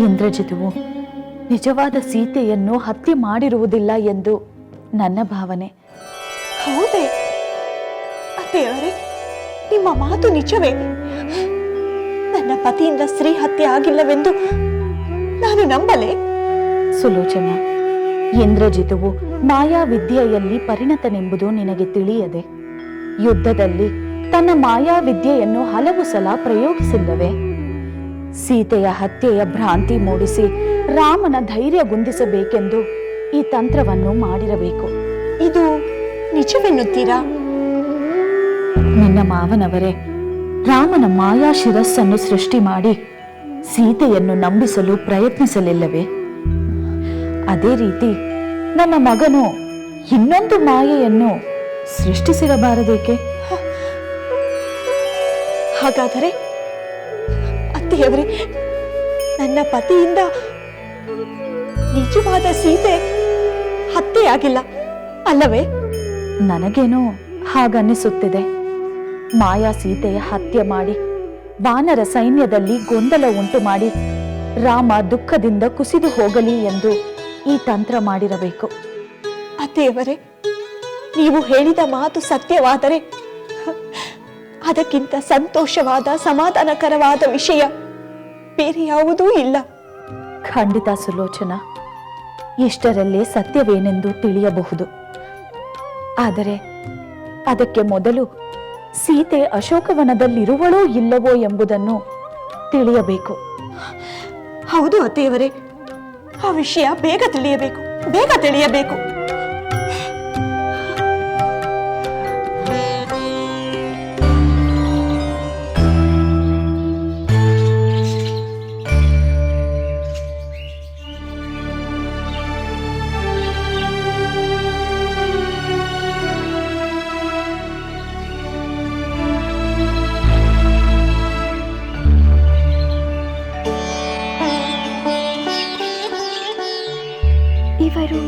ಇಂದ್ರಜಿತುವು ನಿಜವಾದ ಸೀತೆಯನ್ನು ಹತ್ಯೆ ಮಾಡಿರುವುದಿಲ್ಲ ಎಂದು ನನ್ನ ಭಾವನೆ. ಹೌದೇ ಅತ್ತೆಯವರೇ? ನಿಮ್ಮ ಮಾತು ನಿಜವೇ? ನನ್ನ ಪತಿಯಿಂದ ಸ್ತ್ರೀ ಹತ್ಯೆ ಆಗಿಲ್ಲವೆಂದು ನಾನು ನಂಬಲೆ? ಸುಲೋಚನಾ, ಇಂದ್ರಜಿತುವು ಮಾಯಾವಿದ್ಯೆಯಲ್ಲಿ ಪರಿಣತನೆಂಬುದು ನಿನಗೆ ತಿಳಿಯದೆ ಯುದ್ಧದಲ್ಲಿ ತನ್ನ ಮಾಯಾವಿದ್ಯೆಯನ್ನು ಹಲವು ಸಲ ಪ್ರಯೋಗಿಸಿಲ್ಲವೇ? ಸೀತೆಯ ಹತ್ಯೆಯ ಭ್ರಾಂತಿ ಮೂಡಿಸಿ ರಾಮನ ಧೈರ್ಯಗುಂದಿಸಬೇಕೆಂದು ಈ ತಂತ್ರವನ್ನು ಮಾಡಿರಬೇಕು. ಇದು ನಿಜವೆನ್ನುತ್ತೀರಾ? ನಿನ್ನ ಮಾವನವರೇ ರಾಮನ ಮಾಯಾ ಶಿರಸ್ಸನ್ನು ಸೃಷ್ಟಿ ಮಾಡಿ ಸೀತೆಯನ್ನು ನಂಬಿಸಲು ಪ್ರಯತ್ನಿಸಲಿಲ್ಲವೇ? ಅದೇ ರೀತಿ ನನ್ನ ಮಗನು ಇನ್ನೊಂದು ಮಾಯೆಯನ್ನು ಸೃಷ್ಟಿಸಿರಬಾರದೇಕೆ? ಹಾಗಾದರೆ ಅತ್ತೆಯವರೇ, ನನ್ನ ಪತಿಯಿಂದ ನಿಜವಾದ ಸೀತೆ ಹತ್ಯೆಯಾಗಿಲ್ಲ ಅಲ್ಲವೇ? ನನಗೇನೋ ಹಾಗನ್ನಿಸುತ್ತಿದೆ. ಮಾಯಾ ಸೀತೆಯ ಹತ್ಯೆ ಮಾಡಿ ವಾನರ ಸೈನ್ಯದಲ್ಲಿ ಗೊಂದಲ ಉಂಟು ಮಾಡಿ ರಾಮ ದುಃಖದಿಂದ ಕುಸಿದು ಹೋಗಲಿ ಎಂದು ಈ ತಂತ್ರ ಮಾಡಿರಬೇಕು. ಅತ್ತೆಯವರೇ, ನೀವು ಹೇಳಿದ ಮಾತು ಸತ್ಯವಾದರೆ ಅದಕ್ಕಿಂತ ಸಂತೋಷವಾದ ಸಮಾಧಾನಕರವಾದ ವಿಷಯ ಬೇರೆ ಯಾವುದೂ ಇಲ್ಲ. ಖಂಡಿತ ಸುಲೋಚನಾ, ಇಷ್ಟರಲ್ಲೇ ಸತ್ಯವೇನೆಂದು ತಿಳಿಯಬಹುದು. ಆದರೆ ಅದಕ್ಕೆ ಮೊದಲು ಸೀತೆ ಅಶೋಕವನದಲ್ಲಿರುವಳೋ ಇಲ್ಲವೋ ಎಂಬುದನ್ನು ತಿಳಿಯಬೇಕು. ಹೌದು ಅತ್ತೆಯವರೇ, ಆ ವಿಷಯ ಬೇಗ ತಿಳಿಯಬೇಕು, ಬೇಗ ತಿಳಿಯಬೇಕು. ಇವರು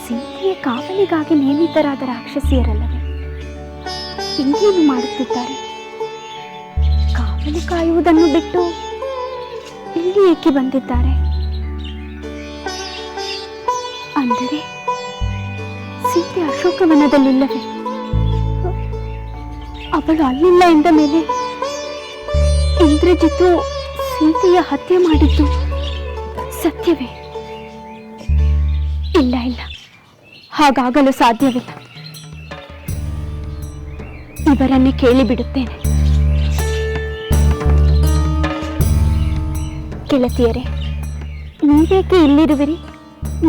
ಸೀತೆಯ ಕಾವಲಿಗಾಗಿ ನೇಮಿತರಾದ ರಾಕ್ಷಸಿಯರಲ್ಲವೇ? ಇನ್ನೇನು ಮಾಡುತ್ತಿದ್ದಾರೆ? ಕಾವಲು ಕಾಯುವುದನ್ನು ಬಿಟ್ಟು ಇಲ್ಲಿ ಏಕೆ ಬಂದಿದ್ದಾರೆ? ಅಂದರೆ ಸೀತೆ ಅಶೋಕವನದಲ್ಲಿಲ್ಲವೇ? ಅವಳು ಅಲ್ಲಿಲ್ಲ ಎಂದ ಮೇಲೆ ಇಂದ್ರಜಿತ್ತು ಸೀತೆಯ ಹತ್ಯೆ ಮಾಡಿದ್ದು ಸತ್ಯವೇ? ಇಲ್ಲ ಇಲ್ಲ, ಹಾಗಾಗಲು ಸಾಧ್ಯವಿಲ್ಲ. ಇವರನ್ನೇ ಕೇಳಿಬಿಡುತ್ತೇನೆ. ಗೆಳತಿಯರೇ, ನೀವೇಕೆ ಇಲ್ಲಿರುವಿರಿ?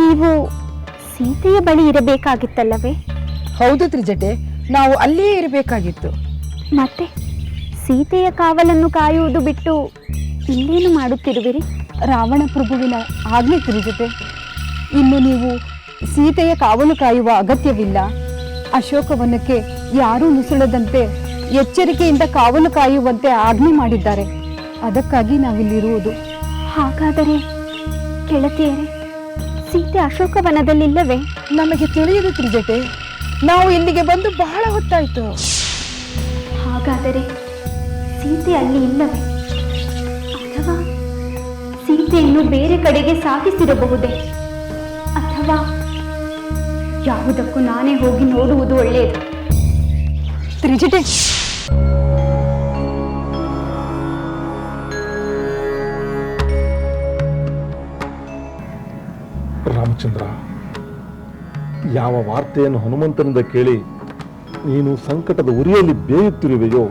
ನೀವು ಸೀತೆಯ ಬಳಿ ಇರಬೇಕಾಗಿತ್ತಲ್ಲವೇ? ಹೌದು ತ್ರಿಜಟೆ, ನಾವು ಅಲ್ಲಿಯೇ ಇರಬೇಕಾಗಿತ್ತು. ಮತ್ತೆ ಸೀತೆಯ ಕಾವಲನ್ನು ಕಾಯುವುದು ಬಿಟ್ಟು ಇಲ್ಲೇನು ಮಾಡುತ್ತಿರುವಿರಿ? ರಾವಣ ಪ್ರಭುವಿನ ಆಜ್ಞೆ ತ್ರಿಜಟೆ. ಇನ್ನು ನೀವು ಸೀತೆಯ ಕಾವಲು ಕಾಯುವ ಅಗತ್ಯವಿಲ್ಲ. ಅಶೋಕವನಕ್ಕೆ ಯಾರೂ ನುಸುಳದಂತೆ ಎಚ್ಚರಿಕೆಯಿಂದ ಕಾವಲು ಕಾಯುವಂತೆ ಆಜ್ಞೆ ಮಾಡಿದ್ದಾರೆ. ಅದಕ್ಕಾಗಿ ನಾವಿಲ್ಲಿರುವುದು. ಹಾಗಾದರೆ ಗೆಳತಿಯರೇ, ಸೀತೆ ಅಶೋಕವನದಲ್ಲಿಲ್ಲವೇ? ನಮಗೆ ತಿಳಿಯದು ತ್ರಿಜಟೆ, ನಾವು ಇಲ್ಲಿಗೆ ಬಂದು ಬಹಳ ಹೊತ್ತಾಯಿತು. ಹಾಗಾದರೆ ಸೀತೆ ಅಲ್ಲಿ ಇಲ್ಲವೇ? ಅಥವಾ ಸೀತೆಯನ್ನು ಬೇರೆ ಕಡೆಗೆ ಸಾಗಿಸಿರಬಹುದೇ? ಅಥವಾ ಯಾವುದಕ್ಕೂ ನಾನೇ ಹೋಗಿ ನೋಡುವುದು ಒಳ್ಳೆಯದು. ತ್ರಿಜಟೆ, ರಾಮಚಂದ್ರ, ಯಾವ ವಾರ್ತೆಯನ್ನು ಹನುಮಂತನಿಂದ ಕೇಳಿ ನೀನು ಸಂಕಟದ ಉರಿಯಲ್ಲಿ ಬೇಯುತ್ತಿರುವೆಯೋ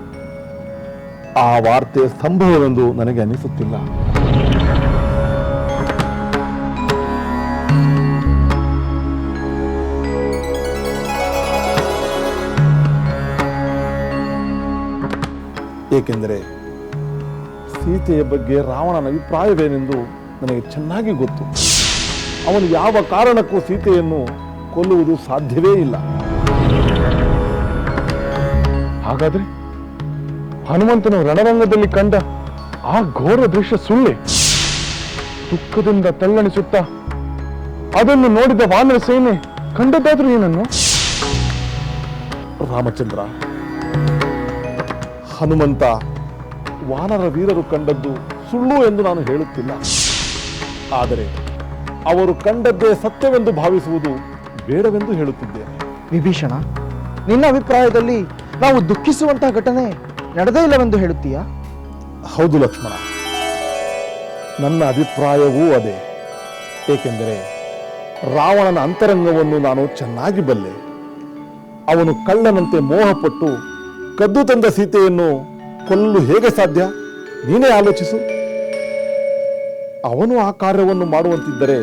ಆ ವಾರ್ತೆ ಸಂಭವವೆಂದು ನನಗೆ ಅನಿಸುತ್ತಿಲ್ಲ. ಏಕೆಂದರೆ ಸೀತೆಯ ಬಗ್ಗೆ ರಾವಣನ ಅಭಿಪ್ರಾಯವೇನೆಂದು ನನಗೆ ಚೆನ್ನಾಗಿ ಗೊತ್ತು. ಅವನು ಯಾವ ಕಾರಣಕ್ಕೂ ಸೀತೆಯನ್ನು ಕೊಲ್ಲುವುದು ಸಾಧ್ಯವೇ ಇಲ್ಲ. ಹಾಗಾದ್ರೆ ಹನುಮಂತನು ರಣರಂಗದಲ್ಲಿ ಕಂಡ ಆ ಘೋರ ದೃಶ್ಯ ಸುಳ್ಳೆ? ದುಃಖದಿಂದ ತಲ್ಲಣಿಸುತ್ತಾ ಅದನ್ನು ನೋಡಿದ ವಾನರ ಸೇನೆ ಕಂಡದ್ದಾದ್ರೂ ಏನನ್ನು? ರಾಮಚಂದ್ರ, ಹನುಮಂತ ವಾನರ ವೀರರು ಕಂಡದ್ದು ಸುಳ್ಳು ಎಂದು ನಾನು ಹೇಳುತ್ತಿಲ್ಲ. ಆದರೆ ಅವರು ಕಂಡದ್ದೇ ಸತ್ಯವೆಂದು ಭಾವಿಸುವುದು ಬೇಡವೆಂದು ಹೇಳುತ್ತಿದ್ದೇನೆ. ವಿಭೀಷಣ, ನಿನ್ನ ಅಭಿಪ್ರಾಯದಲ್ಲಿ ನಾವು ದುಃಖಿಸುವಂತಹ ಘಟನೆ ನಡೆದೇ ಇಲ್ಲವೆಂದು ಹೇಳುತ್ತೀಯಾ? ಹೌದು ಲಕ್ಷ್ಮಣ, ನನ್ನ ಅಭಿಪ್ರಾಯವೂ ಅದೇ. ಏಕೆಂದರೆ ರಾವಣನ ಅಂತರಂಗವನ್ನು ನಾನು ಚೆನ್ನಾಗಿ ಬಲ್ಲೆ. ಅವನು ಕಳ್ಳನಂತೆ ಮೋಹಪಟ್ಟು ಕದ್ದು ತಂದ ಸೀತೆಯನ್ನು ಕೊಲ್ಲಲು ಹೇಗೆ ಸಾಧ್ಯ? ನೀನೇ ಆಲೋಚಿಸು. ಅವನು ಆ ಕಾರ್ಯವನ್ನು ಮಾಡುವಂತಿದ್ದರೆ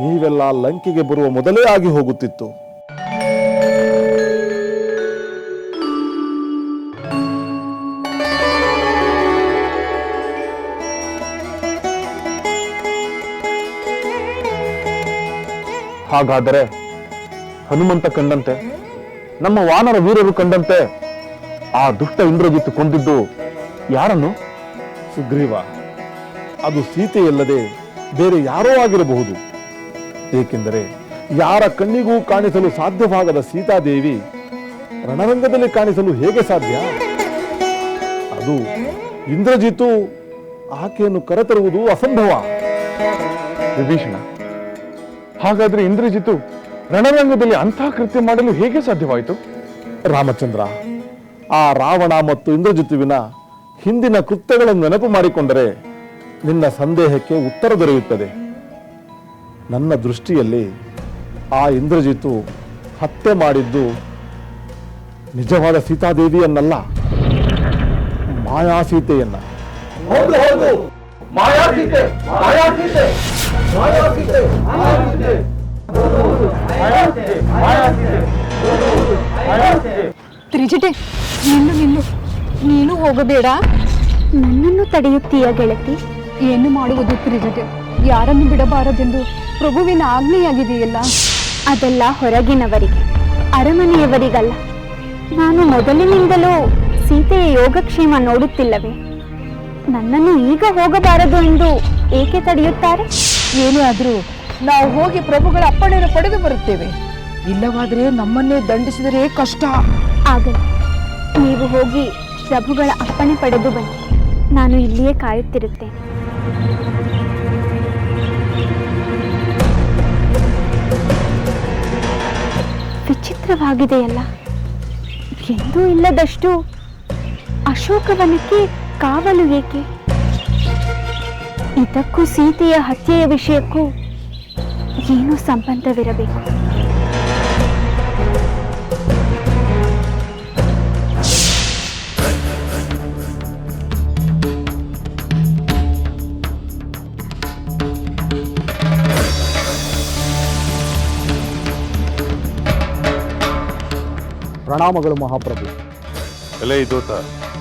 ನೀವೆಲ್ಲ ಲಂಕೆಗೆ ಬರುವ ಮೊದಲೇ ಆಗಿ ಹೋಗುತ್ತಿತ್ತು. ಹಾಗಾದರೆ ಹನುಮಂತ ಕಂಡಂತೆ, ನಮ್ಮ ವಾನರ ವೀರರು ಕಂಡಂತೆ ಆ ದುಷ್ಟ ಇಂದ್ರಜಿತ್ತು ಕೊಂದಿದ್ದು ಯಾರನ್ನು? ಸುಗ್ರೀವ, ಅದು ಸೀತೆಯಲ್ಲದೆ ಬೇರೆ ಯಾರೋ ಆಗಿರಬಹುದು. ಏಕೆಂದರೆ ಯಾರ ಕಣ್ಣಿಗೂ ಕಾಣಿಸಲು ಸಾಧ್ಯವಾಗದ ಸೀತಾದೇವಿ ರಣರಂಗದಲ್ಲಿ ಕಾಣಿಸಲು ಹೇಗೆ ಸಾಧ್ಯ? ಅದು ಇಂದ್ರಜಿತ್ತು ಆಕೆಯನ್ನು ಕರೆತರುವುದು ಅಸಂಭವ. ವಿಭೀಷಣ, ಹಾಗಾದ್ರೆ ಇಂದ್ರಜಿತ್ತು ರಣರಂಗದಲ್ಲಿ ಅಂತಹ ಕೃತ್ಯ ಮಾಡಲು ಹೇಗೆ ಸಾಧ್ಯವಾಯಿತು? ರಾಮಚಂದ್ರ, ಆ ರಾವಣ ಮತ್ತು ಇಂದ್ರಜಿತುವಿನ ಹಿಂದಿನ ಕೃತ್ಯಗಳನ್ನು ನೆನಪು ಮಾಡಿಕೊಂಡರೆ ನಿನ್ನ ಸಂದೇಹಕ್ಕೆ ಉತ್ತರ ದೊರೆಯುತ್ತದೆ. ನನ್ನ ದೃಷ್ಟಿಯಲ್ಲಿ ಆ ಇಂದ್ರಜಿತು ಹತ್ಯೆ ಮಾಡಿದ್ದು ನಿಜವಾದ ಸೀತಾದೇವಿಯನ್ನಲ್ಲ, ಮಾಯಾ ಸೀತೆಯನ್ನ. ಹೌದು ಹೌದು, ಮಾಯಾ ಸೀತೆ, ಮಾಯಾ ಸೀತೆ, ಮಾಯಾ ಸೀತೆ, ಮಾಯಾ ಸೀತೆ. ತ್ರಿಜಟೆ, ನಿಲ್ಲು, ನೀನು ಹೋಗಬೇಡ. ನನ್ನನ್ನು ತಡೆಯುತ್ತೀಯ ಗೆಳತಿ? ಏನು ಮಾಡುವುದು ತ್ರಿಜಟೆ? ಯಾರನ್ನು ಬಿಡಬಾರದೆಂದು ಪ್ರಭುವಿನ ಆಜ್ಞೆಯಾಗಿದೆಯಲ್ಲ. ಅದೆಲ್ಲ ಹೊರಗಿನವರಿಗೆ, ಅರಮನೆಯವರಿಗಲ್ಲ. ನಾನು ಮೊದಲಿನಿಂದಲೂ ಸೀತೆಯ ಯೋಗಕ್ಷೇಮ ನೋಡುತ್ತಿಲ್ಲವೇ? ನನ್ನನ್ನು ಈಗ ಹೋಗಬಾರದು ಎಂದು ಏಕೆ ತಡೆಯುತ್ತಾರೆ? ಏನೇ ಆದರೂ ನಾವು ಹೋಗಿ ಪ್ರಭುಗಳ ಅಪ್ಪಣೆಯನ್ನು ಪಡೆದು ಬರುತ್ತೇವೆ. ಇಲ್ಲವಾದರೆ ನಮ್ಮನ್ನೇ ದಂಡಿಸಿದರೆ ಕಷ್ಟ. ಆಗಲಿ, ನೀವು ಹೋಗಿ ಪ್ರಭುಗಳ ಅಪ್ಪಣೆ ಪಡೆದು ಬನ್ನಿ. ನಾನು ಇಲ್ಲಿಯೇ ಕಾಯುತ್ತಿರುತ್ತೇನೆ. ವಿಚಿತ್ರವಾಗಿದೆಯಲ್ಲ, ಎಂದೂ ಇಲ್ಲದಷ್ಟು ಅಶೋಕವನಕ್ಕೆ ಕಾವಲು ಏಕೆ? ಇದಕ್ಕೂ ಸೀತೆಯ ಹತ್ಯೆಯ ವಿಷಯಕ್ಕೂ ಏನೋ ಸಂಬಂಧವಿರಬೇಕು. ಪ್ರಣಾಮಗಳು ಮಹಾಪ್ರಭು. ಎಲೆ ದೂತ,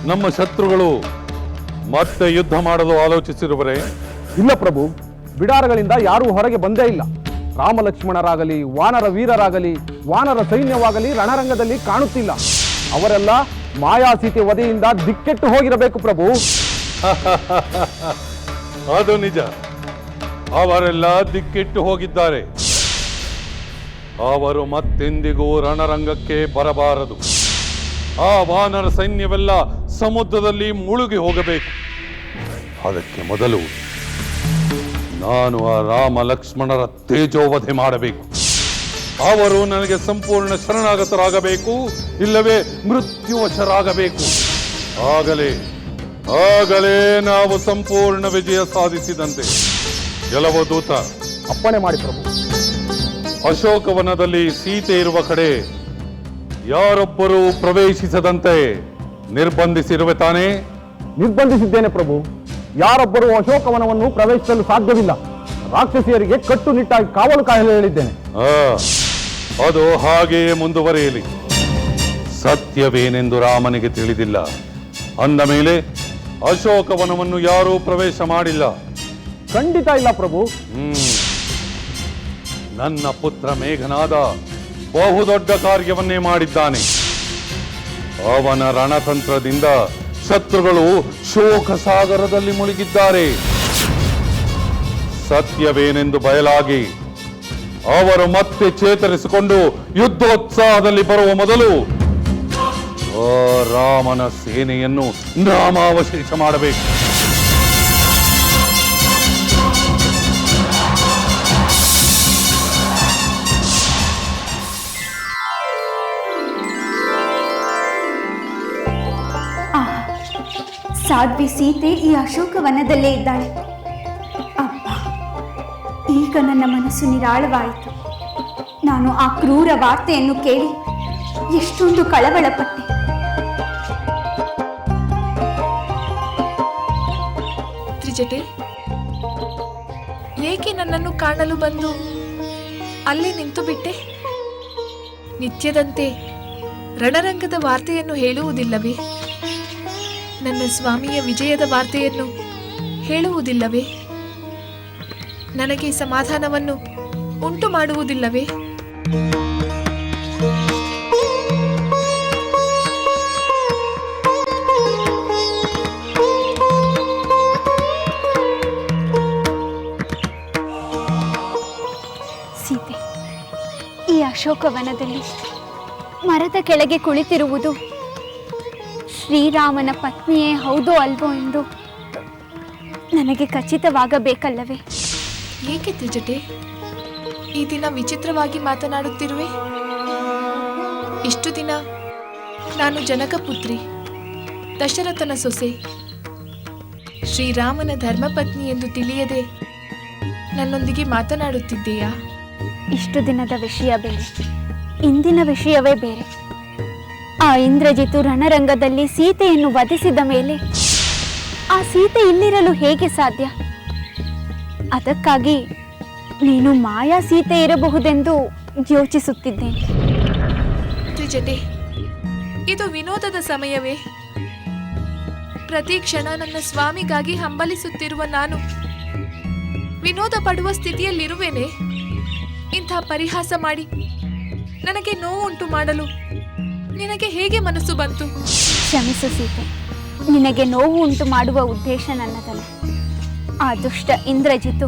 ನಮ್ಮ ಶತ್ರುಗಳು ಮತ್ತೆ ಯುದ್ಧ ಮಾಡಲು ಆಲೋಚಿಸಿರುವರೇ? ಇಲ್ಲ ಪ್ರಭು, ಬಿಡಾರಗಳಿಂದ ಯಾರೂ ಹೊರಗೆ ಬಂದೇ ಇಲ್ಲ. ರಾಮಲಕ್ಷ್ಮಣರಾಗಲಿ, ವಾನರ ವೀರರಾಗಲಿ, ವಾನರ ಸೈನ್ಯವಾಗಲಿ ರಣರಂಗದಲ್ಲಿ ಕಾಣುತ್ತಿಲ್ಲ. ಅವರೆಲ್ಲ ಮಾಯಾ ಸೀತೆ ವಧೆಯಿಂದ ದಿಕ್ಕೆಟ್ಟು ಹೋಗಿರಬೇಕು ಪ್ರಭು. ಅದು ನಿಜ, ಅವರೆಲ್ಲ ದಿಕ್ಕಿಟ್ಟು ಹೋಗಿದ್ದಾರೆ. ಅವರು ಮತ್ತೆಂದಿಗೂ ರಣರಂಗಕ್ಕೆ ಬರಬಾರದು. ಆ ವಾನರ ಸೈನ್ಯವೆಲ್ಲ ಸಮುದ್ರದಲ್ಲಿ ಮುಳುಗಿ ಹೋಗಬೇಕು. ಅದಕ್ಕೆ ಮೊದಲು ನಾನು ಆ ರಾಮ ಲಕ್ಷ್ಮಣರ ತೇಜೋವಧೆ ಮಾಡಬೇಕು. ಅವರು ನನಗೆ ಸಂಪೂರ್ಣ ಶರಣಾಗತರಾಗಬೇಕು, ಇಲ್ಲವೇ ಮೃತ್ಯುವಶರಾಗಬೇಕು. ಆಗಲೇ ನಾವು ಸಂಪೂರ್ಣ ವಿಜಯ ಸಾಧಿಸಿದಂತೆ. ಕೆಲವು ದೂತ, ಅಪ್ಪಣೆ ಮಾಡಿ ಪ್ರಭು. ಅಶೋಕವನದಲ್ಲಿ ಸೀತೆ ಇರುವ ಕಡೆ ಯಾರೊಬ್ಬರೂ ಪ್ರವೇಶಿಸದಂತೆ ನಿರ್ಬಂಧಿಸಿರುವೆ ತಾನೇ? ನಿರ್ಬಂಧಿಸಿದ್ದೇನೆ ಪ್ರಭು. ಯಾರೊಬ್ಬರೂ ಅಶೋಕವನವನ್ನು ಪ್ರವೇಶಿಸಲು ಸಾಧ್ಯವಿಲ್ಲ. ರಾಕ್ಷಸಿಯರಿಗೆ ಕಟ್ಟುನಿಟ್ಟಾಗಿ ಕಾವಲು ಕಾಯಲು ಹೇಳಿದ್ದೇನೆ. ಅದು ಹಾಗೆಯೇ ಮುಂದುವರಿಯಲಿ. ಸತ್ಯವೇನೆಂದು ರಾಮನಿಗೆ ತಿಳಿದಿಲ್ಲ ಅಂದ ಮೇಲೆ ಅಶೋಕವನವನ್ನು ಯಾರೂ ಪ್ರವೇಶ ಮಾಡಿಲ್ಲ. ಖಂಡಿತ ಇಲ್ಲ ಪ್ರಭು. ನನ್ನ ಪುತ್ರ ಮೇಘನಾದ ಬಹುದೊಡ್ಡ ಕಾರ್ಯವನ್ನೇ ಮಾಡಿದ್ದಾನೆ. ಅವನ ರಣತಂತ್ರದಿಂದ ಶತ್ರುಗಳು ಶೋಕ ಸಾಗರದಲ್ಲಿ ಮುಳುಗಿದ್ದಾರೆ. ಸತ್ಯವೇನೆಂದು ಬಯಲಾಗಿ ಅವರು ಮತ್ತೆ ಚೇತರಿಸಿಕೊಂಡು ಯುದ್ಧೋತ್ಸಾಹದಲ್ಲಿ ಬರುವ ಮೊದಲು ಆ ರಾಮನ ಸೇನೆಯನ್ನು ನಾಮಾವಶೇಷ ಮಾಡಬೇಕು. ಸಾಧ್ವಿ ಸೀತೆ ಈ ಅಶೋಕವನದಲ್ಲೇ ಇದ್ದಾಳೆ. ಅಪ್ಪ, ಈಗ ನನ್ನ ಮನಸ್ಸು ನಿರಾಳವಾಯಿತು. ನಾನು ಆ ಕ್ರೂರ ವಾರ್ತೆಯನ್ನು ಕೇಳಿ ಎಷ್ಟೊಂದು ಕಳವಳಪಟ್ಟೆ. ತ್ರಿಜಟೆ, ಏಕೆ ನನ್ನನ್ನು ಕಾಣಲು ಬಂದು ಅಲ್ಲೇ ನಿಂತು ಬಿಟ್ಟೆ? ನಿತ್ಯದಂತೆ ರಣರಂಗದ ವಾರ್ತೆಯನ್ನು ಹೇಳುವುದಿಲ್ಲವೇ? ನನ್ನ ಸ್ವಾಮಿಯ ವಿಜಯದ ವಾರ್ತೆಯನ್ನು ಹೇಳುವುದಿಲ್ಲವೇ? ನನಗೆ ಸಮಾಧಾನವನ್ನು ಉಂಟು ಮಾಡುವುದಿಲ್ಲವೇ? ಸೀತೆ, ಈ ಅಶೋಕವನದಲ್ಲಿ ಮರದ ಕೆಳಗೆ ಕುಳಿತಿರುವುದು ಶ್ರೀರಾಮನ ಪತ್ನಿಯೇ ಹೌದೋ ಅಲ್ವೋ ಎಂದು ನನಗೆ ಖಚಿತವಾಗಬೇಕಲ್ಲವೇ? ಏಕೆ ತ್ರಿಜಟೆ ಈ ದಿನ ವಿಚಿತ್ರವಾಗಿ ಮಾತನಾಡುತ್ತಿರುವೆ? ಇಷ್ಟು ದಿನ ನಾನು ಜನಕ ಪುತ್ರಿ, ದಶರಥನ ಸೊಸೆ, ಶ್ರೀರಾಮನ ಧರ್ಮಪತ್ನಿ ಎಂದು ತಿಳಿಯದೆ ನನ್ನೊಂದಿಗೆ ಮಾತನಾಡುತ್ತಿದ್ದೀಯಾ? ಇಷ್ಟು ದಿನದ ವಿಷಯ ಬೇರೆ, ಇಂದಿನ ವಿಷಯವೇ ಬೇರೆ. ಆ ಇಂದ್ರಜಿತು ರಣರಂಗದಲ್ಲಿ ಸೀತೆಯನ್ನು ವಧಿಸಿದ ಮೇಲೆ ಆ ಸೀತೆ ಇಲ್ಲಿರಲು ಹೇಗೆ ಸಾಧ್ಯ? ಅದಕ್ಕಾಗಿ ನೀನು ಮಾಯಾ ಸೀತೆ ಇರಬಹುದೆಂದು ಯೋಚಿಸುತ್ತಿದ್ದೇನೆ. ತ್ರಿಜಟೆ, ಇದು ವಿನೋದದ ಸಮಯವೇ? ಪ್ರತಿ ಕ್ಷಣ ನನ್ನ ಸ್ವಾಮಿಗಾಗಿ ಹಂಬಲಿಸುತ್ತಿರುವ ನಾನು ವಿನೋದ ಪಡುವ ಸ್ಥಿತಿಯಲ್ಲಿರುವೇನೆ? ಇಂಥ ಪರಿಹಾಸ ಮಾಡಿ ನನಗೆ ನೋವುಂಟು ಮಾಡಲು ನಿನಗೆ ಹೇಗೆ ಮನಸ್ಸು ಬಂತು? ಕ್ಷಮಿಸು ಸೀತೆ, ನಿನಗೆ ನೋವು ಉಂಟು ಮಾಡುವ ಉದ್ದೇಶ ನನ್ನದಲ್ಲ. ಆ ದುಷ್ಟ ಇಂದ್ರಜಿತು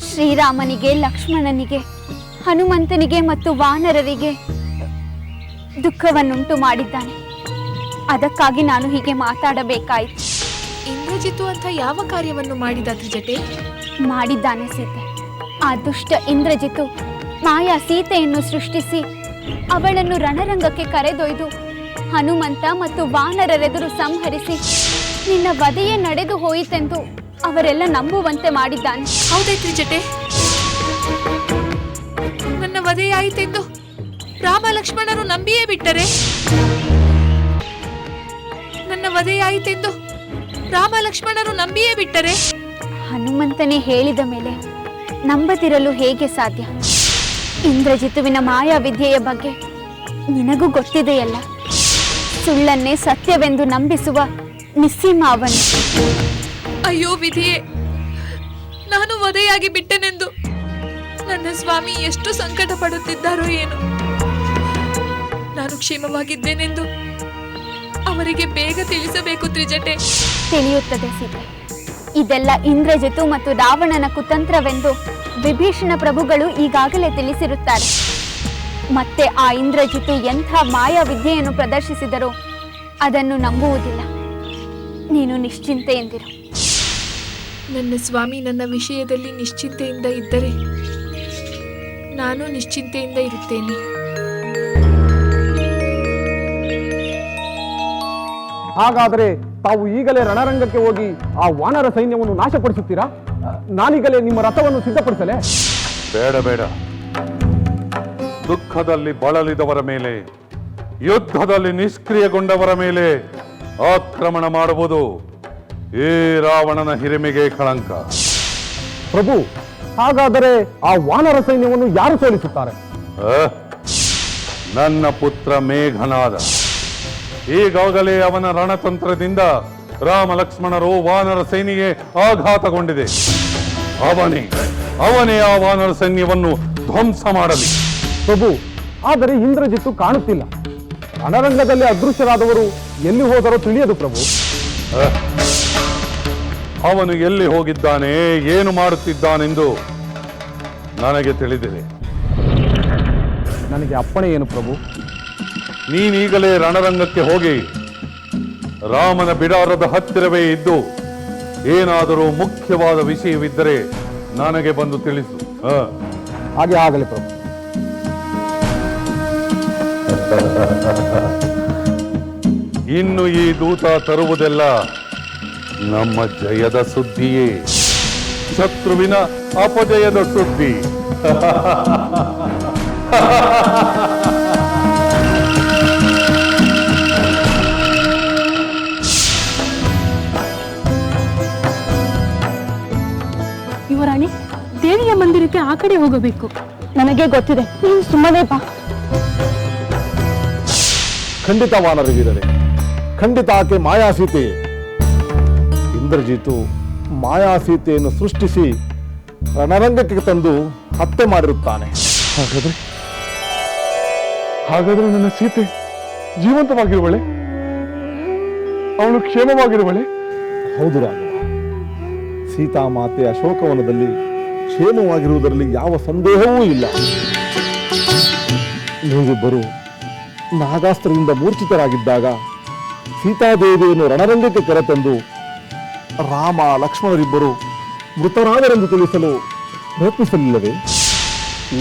ಶ್ರೀರಾಮನಿಗೆ, ಲಕ್ಷ್ಮಣನಿಗೆ, ಹನುಮಂತನಿಗೆ ಮತ್ತು ವಾನರರಿಗೆ ದುಃಖವನ್ನುಂಟು ಮಾಡಿದ್ದಾನೆ. ಅದಕ್ಕಾಗಿ ನಾನು ಹೀಗೆ ಮಾತಾಡಬೇಕಾಯಿತು. ಇಂದ್ರಜಿತು ಅಂತ ಯಾವ ಕಾರ್ಯವನ್ನು ಮಾಡಿದ ತ್ರಿಜಟೆ? ಮಾಡಿದ್ದಾನೆ ಸೀತೆ. ಆ ದುಷ್ಟ ಇಂದ್ರಜಿತು ಮಾಯಾ ಸೀತೆಯನ್ನು ಸೃಷ್ಟಿಸಿ ಅವಳನ್ನು ರಣರಂಗಕ್ಕೆ ಕರೆದೊಯ್ದು ಹನುಮಂತ ಮತ್ತು ವಾನರರೆದುರು ಸಂಹರಿಸಿ ನಿನ್ನ ವಧೆಯೇ ನಡೆದು ಹೋಯಿತೆಂದು ಅವರೆಲ್ಲ ನಂಬುವಂತೆ ಮಾಡಿದ್ದಾನೆ. ಹೌದೇ ತ್ರಿಜಟೆ? ನನ್ನ ವಧೆಯಾಯಿತೆಂದು ರಾಮ ಲಕ್ಷ್ಮಣರು ನಂಬಿಯೇ ಬಿಟ್ಟರೆ? ನನ್ನ ವಧೆಯಾಯಿತೆಂದು ರಾಮ ಲಕ್ಷ್ಮಣರು ನಂಬಿಯೇ ಬಿಟ್ಟರೆ? ಹನುಮಂತನೇ ಹೇಳಿದ ಮೇಲೆ ನಂಬದಿರಲು ಹೇಗೆ ಸಾಧ್ಯ? ಇಂದ್ರಜಿತುವಿನ ಮಾಯಾವಿದ್ಯೆಯ ಬಗ್ಗೆ ನಿನಗೂ ಗೊತ್ತಿದೆಯಲ್ಲ. ಸುಳ್ಳನ್ನೇ ಸತ್ಯವೆಂದು ನಂಬಿಸುವ ನಿಸ್ಸೀಮ ಅವನು. ಅಯ್ಯೋ ವಿಧಿಯೇ, ನಾನು ವಧೆಯಾಗಿ ಬಿಟ್ಟೆನೆಂದು ನನ್ನ ಸ್ವಾಮಿ ಎಷ್ಟು ಸಂಕಟ ಪಡುತ್ತಿದ್ದಾರೋ ಏನು. ನಾನು ಕ್ಷೇಮವಾಗಿದ್ದೇನೆಂದು ಅವರಿಗೆ ಬೇಗ ತಿಳಿಸಬೇಕು ತ್ರಿಜಟೆ. ತಿಳಿಯುತ್ತದೆ ಸೀತೆ. ಇದೆಲ್ಲ ಇಂದ್ರಜಿತು ಮತ್ತು ರಾವಣನ ಕುತಂತ್ರವೆಂದು ವಿಭೀಷಣ ಪ್ರಭುಗಳು ಈಗಾಗಲೇ ತಿಳಿಸಿರುತ್ತಾರೆ. ಮತ್ತೆ ಆ ಇಂದ್ರಜಿತು ಎಂಥ ಮಾಯಾವಿದ್ಯೆಯನ್ನು ಪ್ರದರ್ಶಿಸಿದರೋ ಅದನ್ನು ನಂಬುವುದಿಲ್ಲ. ನೀನು ನಿಶ್ಚಿಂತೆಯೆಂದಿರು. ನನ್ನ ಸ್ವಾಮಿ ನನ್ನ ವಿಷಯದಲ್ಲಿ ನಿಶ್ಚಿಂತೆಯಿಂದ ಇದ್ದರೆ ನಾನು ನಿಶ್ಚಿಂತೆಯಿಂದ ಇರುತ್ತೇನೆ. ಹಾಗಾದರೆ ತಾವು ಈಗಲೇ ರಣರಂಗಕ್ಕೆ ಹೋಗಿ ಆ ವಾನರ ಸೈನ್ಯವನ್ನು ನಾಶಪಡಿಸುತ್ತೀರಾ? ನಾನೀಗಲೇ ನಿಮ್ಮ ರಥವನ್ನು ಸಿದ್ಧಪಡಿಸಲೇ? ಬೇಡ ಬೇಡ. ದುಃಖದಲ್ಲಿ ಬಳಲಿದವರ ಮೇಲೆ, ಯುದ್ಧದಲ್ಲಿ ನಿಷ್ಕ್ರಿಯಗೊಂಡವರ ಮೇಲೆ ಆಕ್ರಮಣ ಮಾಡುವುದು ಈ ರಾವಣನ ಹಿರಿಮೆಗೆ ಕಳಂಕ. ಪ್ರಭು, ಹಾಗಾದರೆ ಆ ವಾನರ ಸೈನ್ಯವನ್ನು ಯಾರು ಸೋಲಿಸುತ್ತಾರೆ? ನನ್ನ ಪುತ್ರ ಮೇಘನಾದ. ಈಗಾಗಲೇ ಅವನ ರಣತಂತ್ರದಿಂದ ರಾಮ ಲಕ್ಷ್ಮಣರು ವಾನರ ಸೈನ್ಯಕ್ಕೆ ಆಘಾತಗೊಂಡಿದೆ. ಅವನೇ ಆ ವಾನರ ಸೈನ್ಯವನ್ನು ಧ್ವಂಸ ಮಾಡಲಿ. ಪ್ರಭು, ಆದರೆ ಇಂದ್ರಜಿತ್ತು ಕಾಣುತ್ತಿಲ್ಲ. ರಣರಂಗದಲ್ಲಿ ಅದೃಶ್ಯರಾದವರು ಎಲ್ಲಿ ಹೋದರೋ ತಿಳಿಯದು ಪ್ರಭು. ಅವನು ಎಲ್ಲಿ ಹೋಗಿದ್ದಾನೆ, ಏನು ಮಾಡುತ್ತಿದ್ದಾನೆಂದು ನನಗೆ ತಿಳಿದಿದೆ. ನನಗೆ ಅಪ್ಪಣೆ ಏನು ಪ್ರಭು? ನೀನೀಗಲೇ ರಣರಂಗಕ್ಕೆ ಹೋಗಿ ರಾಮನ ಬಿಡಾರದ ಹತ್ತಿರವೇ ಇದ್ದು ಏನಾದರೂ ಮುಖ್ಯವಾದ ವಿಷಯವಿದ್ದರೆ ನನಗೆ ಬಂದು ತಿಳಿಸು. ಹಾಗೆ ಆಗಲಿ ಪ್ರಭು. ಇನ್ನು ಈ ದೂತ ತರುವುದೆಲ್ಲ ನಮ್ಮ ಜಯದ ಸುದ್ದಿಯೇ, ಶತ್ರುವಿನ ಅಪಜಯದ ಸುದ್ದಿ. ಯುವರಾಣಿ, ದೇವಿಯ ಮಂದಿರಕ್ಕೆ ಆ ಕಡೆ ಹೋಗಬೇಕು. ನನಗೆ ಗೊತ್ತಿದೆ, ನೀನು ಸುಮ್ಮನೆ ಬಾ. ಖಂಡಿತ ವಾನರ ವೀರರೇ, ಖಂಡಿತ ಆಕೆ ಮಾಯಾಸೀತೆ. ಇಂದ್ರಜಿತು ಮಾಯಾಸೀತೆಯನ್ನು ಸೃಷ್ಟಿಸಿ ರಣರಂಗಕ್ಕೆ ತಂದು ಹತ್ಯೆ ಮಾಡಿರುತ್ತಾನೆ. ಹಾಗಾದ್ರೆ ನನ್ನ ಸೀತೆ ಜೀವಂತವಾಗಿರುವಳೆ, ಅವಳು ಕ್ಷೇಮವಾಗಿರುವಳೆ? ಹೌದು ರಾಘವ, ಸೀತಾಮಾತೆ ಅಶೋಕವನದಲ್ಲಿ ಕ್ಷೇಮವಾಗಿರುವುದರಲ್ಲಿ ಯಾವ ಸಂದೇಹವೂ ಇಲ್ಲ. ನೀವಿಬ್ಬರು ನಾಗಾಸ್ತ್ರದಿಂದ ಮೂರ್ಛಿತರಾಗಿದ್ದಾಗ ಸೀತಾದೇವಿಯನ್ನು ರಣರಂಗಕ್ಕೆ ಕರೆತಂದು ರಾಮ ಲಕ್ಷ್ಮಣರಿಬ್ಬರು ಮೃತರಾದರೆಂದು ತಿಳಿಸಲು ಪ್ರಯತ್ನಿಸಲಿಲ್ಲವೇ?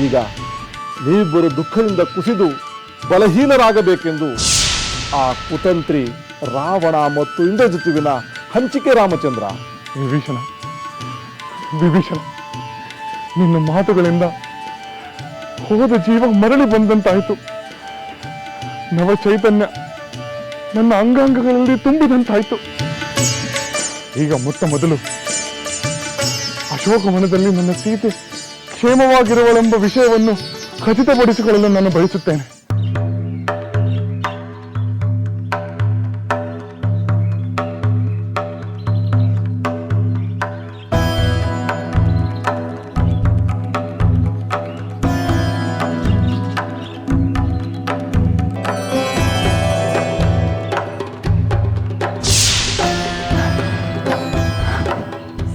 ಈಗ ನೀವಿಬ್ಬರು ದುಃಖದಿಂದ ಕುಸಿದು ಬಲಹೀನರಾಗಬೇಕೆಂದು ಆ ಕುತಂತ್ರಿ ರಾವಣ ಮತ್ತು ಇಂದ್ರಜಿತುವಿನ ಹಂಚಿಕೆ ರಾಮಚಂದ್ರ. ವಿಭೀಷಣ, ವಿಭೀಷಣ, ನಿನ್ನ ಮಾತುಗಳಿಂದ ಹೋದ ಜೀವ ಮರಳಿ ಬಂದಂತಾಯಿತು. ನವ ಚೈತನ್ಯ ನನ್ನ ಅಂಗಾಂಗಗಳಲ್ಲಿ ತುಂಬಿದಂತಾಯಿತು. ಈಗ ಮೊಟ್ಟ ಮೊದಲು ಅಶೋಕವನದಲ್ಲಿ ನನ್ನ ಸೀತೆ ಕ್ಷೇಮವಾಗಿರುವಳೆಂಬ ವಿಷಯವನ್ನು ಖಚಿತಪಡಿಸಿಕೊಳ್ಳಲು ನಾನು ಬಯಸುತ್ತೇನೆ.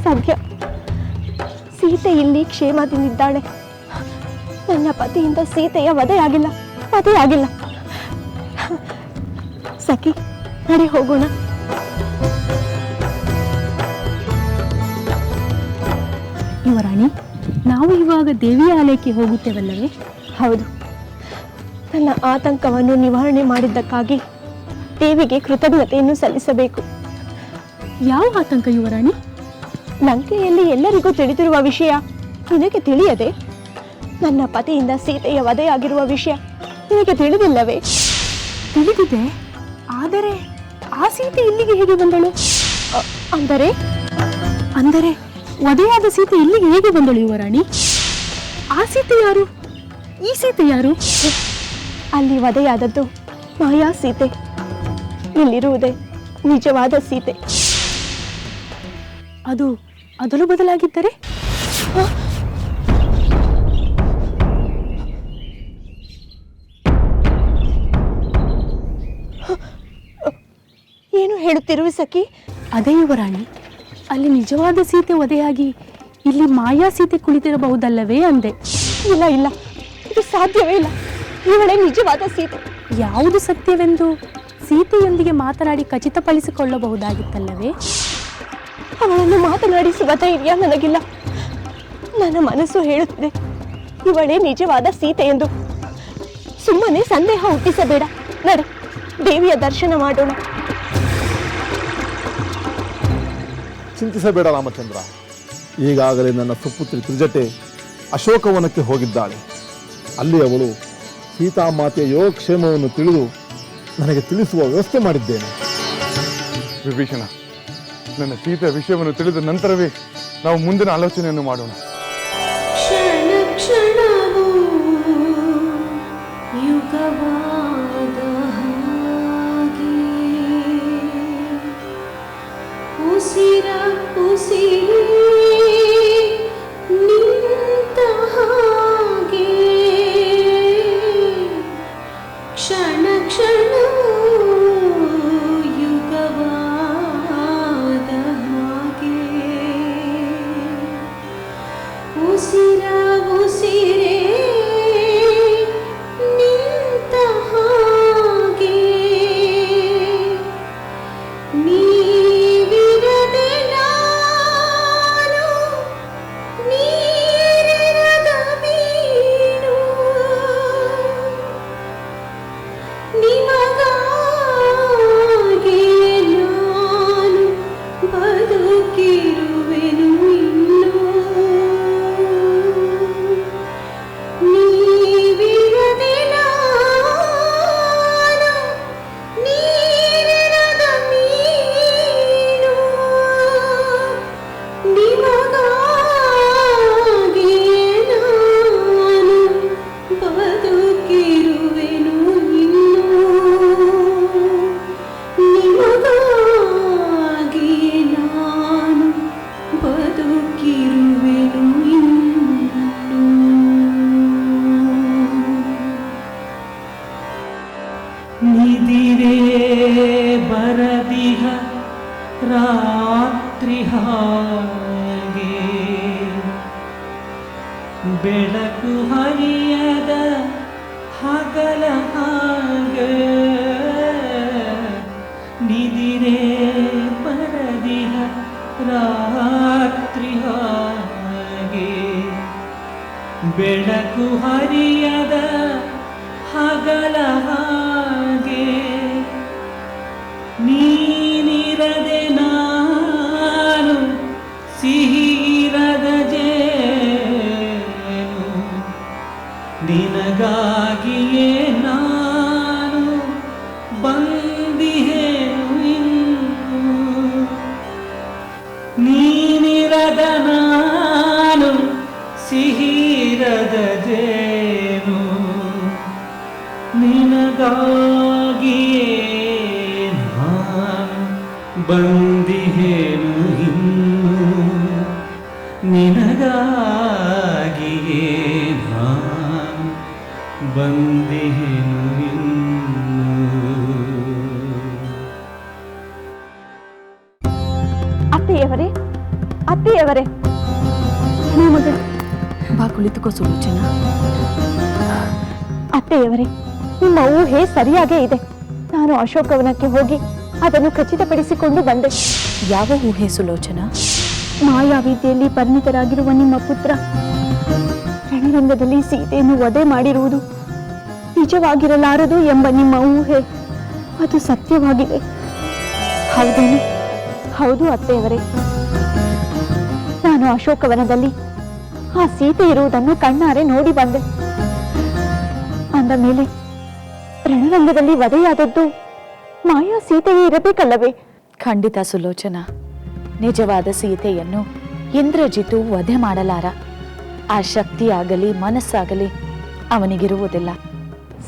ಸದ್ಯ ಸೀತೆ ಇಲ್ಲಿ ಕ್ಷೇಮದಿಂದಿದ್ದಾಳೆ. ನನ್ನ ಪತಿಯಿಂದ ಸೀತೆಯ ವಧೆಯಾಗಿಲ್ಲ. ಸಖಿ, ನಡೆ ಹೋಗೋಣ. ಯುವರಾಣಿ, ನಾವು ಇವಾಗ ದೇವಿಯ ಆಲಯಕ್ಕೆ ಹೋಗುತ್ತೇವಲ್ಲವೇ? ಹೌದು. ನನ್ನ ಆತಂಕವನ್ನು ನಿವಾರಣೆ ಮಾಡಿದ್ದಕ್ಕಾಗಿ ದೇವಿಗೆ ಕೃತಜ್ಞತೆಯನ್ನು ಸಲ್ಲಿಸಬೇಕು. ಯಾವ ಆತಂಕ ಯುವರಾಣಿ? ಲಂಕೆಯಲ್ಲಿ ಎಲ್ಲರಿಗೂ ತಿಳಿದಿರುವ ವಿಷಯ ನಿನಗೆ ತಿಳಿಯದೆ? ನನ್ನ ಪತಿಯಿಂದ ಸೀತೆಯ ವಧೆಯಾಗಿರುವ ವಿಷಯ ನಿನಗೆ ತಿಳಿದಿಲ್ಲವೇ? ತಿಳಿದಿದೆ, ಆದರೆ ಆ ಸೀತೆ ಇಲ್ಲಿಗೆ ಹೇಗೆ ಬಂದಳು? ಅಂದರೆ ವಧೆಯಾದ ಸೀತೆ ಇಲ್ಲಿಗೆ ಹೇಗೆ ಬಂದಳು ಯುವರಾಣಿ? ಆ ಸೀತೆ ಯಾರು? ಈ ಸೀತೆ ಯಾರು? ಅಲ್ಲಿ ವಧೆಯಾದದ್ದು ಮಾಯಾ ಸೀತೆ, ಇಲ್ಲಿರುವುದೇ ನಿಜವಾದ ಸೀತೆ. ಅದು ಅದಲು ಬದಲಾಗಿದ್ದರೆ? ಏನು ಹೇಳುತ್ತಿರುವೆ ಸಖಿ? ಅದೇ ಯುವರಾಣಿ, ಅಲ್ಲಿ ನಿಜವಾದ ಸೀತೆ ವಧೆಯಾಗಿ ಇಲ್ಲಿ ಮಾಯಾ ಸೀತೆ ಕುಳಿತಿರಬಹುದಲ್ಲವೇ ಅಂದೆ. ಇಲ್ಲ, ಇದು ಸಾಧ್ಯವೇ ಇಲ್ಲ. ಇವಳೇ ನಿಜವಾದ ಸೀತೆ. ಯಾವುದು ಸತ್ಯವೆಂದು ಸೀತೆಯೊಂದಿಗೆ ಮಾತನಾಡಿ ಖಚಿತಪಡಿಸಿಕೊಳ್ಳಬಹುದಾಗಿತ್ತಲ್ಲವೇ? ಅವಳನ್ನು ಮಾತನಾಡಿಸುವ ಧೈರ್ಯ ನನಗಿಲ್ಲ. ನನ್ನ ಮನಸ್ಸು ಹೇಳುತ್ತಿದೆ ಇವಳೇ ನಿಜವಾದ ಸೀತೆ ಎಂದು. ಸುಮ್ಮನೆ ಸಂದೇಹ ಹುಟ್ಟಿಸಬೇಡ. ನಡೆ, ದೇವಿಯ ದರ್ಶನ ಮಾಡೋಣ. ಚಿಂತಿಸಬೇಡ ರಾಮಚಂದ್ರ. ಈಗಾಗಲೇ ನನ್ನ ಸುಪುತ್ರಿ ತ್ರಿಜಟೆ ಅಶೋಕವನಕ್ಕೆ ಹೋಗಿದ್ದಾಳೆ. ಅಲ್ಲಿ ಅವಳು ಸೀತಾಮಾತೆಯ ಯೋಗಕ್ಷೇಮವನ್ನು ತಿಳಿದು ನನಗೆ ತಿಳಿಸುವ ವ್ಯವಸ್ಥೆ ಮಾಡಿದ್ದೇನೆ. ವಿಭೀಷಣ, ನನ್ನ ಸೀತೆಯ ವಿಷಯವನ್ನು ತಿಳಿದ ನಂತರವೇ ನಾವು ಮುಂದಿನ ಆಲೋಚನೆಯನ್ನು ಮಾಡೋಣ. ಕ್ಷಣ ಕ್ಷಣವೂ ಯುಗವಾದ ಹಾಗೆ, ಉಸಿರ ಉಸಿರೇ ನಿಂತ ಹಾಗೆ, ಕ್ಷಣ ಕ್ಷಣವೂ ಯುಗವಾದ ಹಾಗೆ, ಉಸಿರ ಉಸಿರೇ ನಿಂತ ಹಾಗೆ, ನೀವಿರದೆ ನಾನು ನೀರಿರದ ಮೀನು, ನಿಮಗಾಗಿ ನಾನು ಬದುಕಿರುವೆನು ಇನ್ನೂ, ನೀವಿರದೆ ನಾನು ನೀರಿರದ ಮೀನು, ನಿಮಗಾಗಿ ನಾನು ಬದುಕಿರುವೆನು ಇನ್ನೂ, ನಿಮಗಾಗಿ ನಾನು ಬದುಕಿರುವೆನು ಇನ್ನೂ. ನಿದಿರೆ ಬರದಿಹ ರಾತ್ರಿ ಹಾಗೆ, ಬೆಳಕು ಹರಿಯದ ಹಗಲ ಹಾಗೆ, ನಿದಿರೆ ಬರದಿಹ ರಾತ್ರಿ ಹಾಗೆ, ಬೆಳಕು ಹರಿಯದ ಹಗಲ ಹಾಗೆ, ಬಂದಿಹೇನು ಇನ್ನು ನಿನಗಾಗಿಯೇ ನಾನು ಬಂದಿಹೇನು ಇನ್ನು. ಅತ್ತೆಯವರೇ, ಅತ್ತೆಯವರೇ, ನಿಮಗೆ ಬಾ ಕುಳಿತುಕೋ ಸುಲೋಚನಾ. ಅತ್ತೆಯವರೇ, ನಿಮ್ಮ ಊಹೆ ಸರಿಯಾಗೇ ಇದೆ. ನಾನು ಅಶೋಕವನಕ್ಕೆ ಹೋಗಿ ಅದನ್ನು ಖಚಿತಪಡಿಸಿಕೊಂಡು ಬಂದೆ. ಯಾವ ಊಹೆ ಸುಲೋಚನಾ? ಮಾಯಾವಿದ್ಯೆಯಲ್ಲಿ ಪರಿಣಿತರಾಗಿರುವ ನಿಮ್ಮ ಪುತ್ರ ರಣರಂಗದಲ್ಲಿ ಸೀತೆಯನ್ನು ವಧೆ ಮಾಡಿರುವುದು ನಿಜವಾಗಿರಲಾರದು ಎಂಬ ನಿಮ್ಮ ಊಹೆ ಅದು ಸತ್ಯವಾಗಿದೆ. ಹೌದೇನು? ಹೌದು ಅತ್ತೆಯವರೇ, ನಾನು ಅಶೋಕವನದಲ್ಲಿ ಆ ಸೀತೆ ಇರುವುದನ್ನು ಕಣ್ಣಾರೆ ನೋಡಿ ಬಂದೆ. ಅಂದ ಮೇಲೆ ರಣರಂಗದಲ್ಲಿ ವಧೆಯಾದದ್ದು ಮಾಯಾ ಸೀತೆಯೇ ಇರಬೇಕಲ್ಲವೇ? ಖಂಡಿತ ಸುಲೋಚನಾ, ನಿಜವಾದ ಸೀತೆಯನ್ನು ಇಂದ್ರಜಿತು ವಧೆ ಮಾಡಲಾರ. ಆ ಶಕ್ತಿಯಾಗಲಿ ಮನಸ್ಸಾಗಲಿ ಅವನಿಗಿರುವುದಿಲ್ಲ.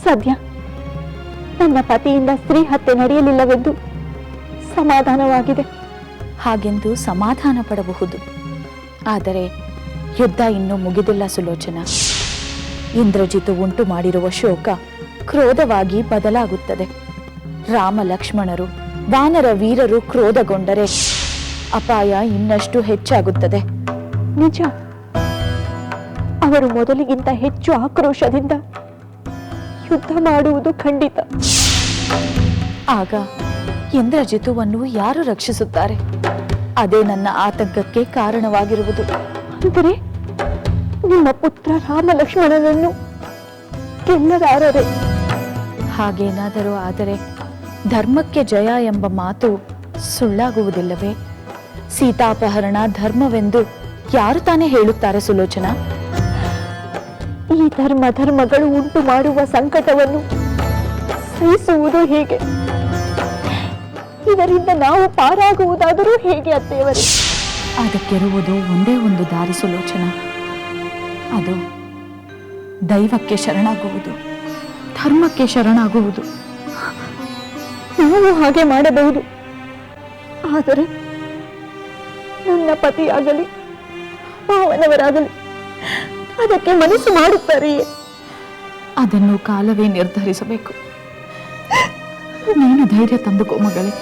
ಸದ್ಯ ನನ್ನ ಪತಿಯಿಂದ ಸ್ತ್ರೀ ಹತ್ಯೆ ನಡೆಯಲಿಲ್ಲವೆಂದು ಸಮಾಧಾನವಾಗಿದೆ. ಹಾಗೆಂದು ಸಮಾಧಾನ ಪಡಬಹುದು, ಆದರೆ ಯುದ್ಧ ಇನ್ನೂ ಮುಗಿದಿಲ್ಲ ಸುಲೋಚನಾ. ಇಂದ್ರಜಿತು ಉಂಟು ಮಾಡಿರುವ ಶೋಕ ಕ್ರೋಧವಾಗಿ ಬದಲಾಗುತ್ತದೆ. ರಾಮ ಲಕ್ಷ್ಮಣರು ವಾನರ ವೀರರು ಕ್ರೋಧಗೊಂಡರೆ ಅಪಾಯ ಇನ್ನಷ್ಟು ಹೆಚ್ಚಾಗುತ್ತದೆ. ನಿಜ, ಅವರು ಮೊದಲಿಗಿಂತ ಹೆಚ್ಚು ಆಕ್ರೋಶದಿಂದ ಯುದ್ಧ ಮಾಡುವುದು ಖಂಡಿತ. ಆಗ ಇಂದ್ರಜಿತುವನ್ನು ಯಾರು ರಕ್ಷಿಸುತ್ತಾರೆ? ಅದೇ ನನ್ನ ಆತಂಕಕ್ಕೆ ಕಾರಣವಾಗಿರುವುದು. ಅಂದರೆ ನಿಮ್ಮ ಪುತ್ರ ರಾಮ ಲಕ್ಷ್ಮಣನನ್ನು ಗೆಲ್ಲಲಾರರೆ? ಹಾಗೇನಾದರೂ ಆದರೆ ಧರ್ಮಕ್ಕೆ ಜಯ ಎಂಬ ಮಾತು ಸುಳ್ಳಾಗುವುದಿಲ್ಲವೇ? ಸೀತಾಪಹರಣ ಧರ್ಮವೆಂದು ಯಾರು ತಾನೇ ಹೇಳುತ್ತಾರೆ ಸುಲೋಚನಾ? ಈ ಧರ್ಮಗಳು ಉಂಟು ಮಾಡುವ ಸಂಕಟವನ್ನು ಸಹಿಸುವುದು ಹೇಗೆ? ಇದರಿಂದ ನಾವು ಪಾರಾಗುವುದಾದರೂ ಹೇಗೆ ಅತ್ತೆಯವರೇ? ಅದಕ್ಕಿರುವುದು ಒಂದೇ ಒಂದು ದಾರಿ ಸುಲೋಚನಾ, ಅದು ದೈವಕ್ಕೆ ಶರಣಾಗುವುದು, ಧರ್ಮಕ್ಕೆ ಶರಣಾಗುವುದು. ನಾವು ಹಾಗೆ ಮಾಡಬಹುದು, ಆದರೆ ನನ್ನ ಪತಿಯಾಗಲಿ ಮಾವನವರಾಗಲಿ ಅದಕ್ಕೆ ಮನಸ್ಸು ಮಾಡುತ್ತಾರೆಯೇ? ಅದನ್ನು ಕಾಲವೇ ನಿರ್ಧರಿಸಬೇಕು. ನೀನು ಧೈರ್ಯ ತಂದುಕೋ ಮಗಳೇ.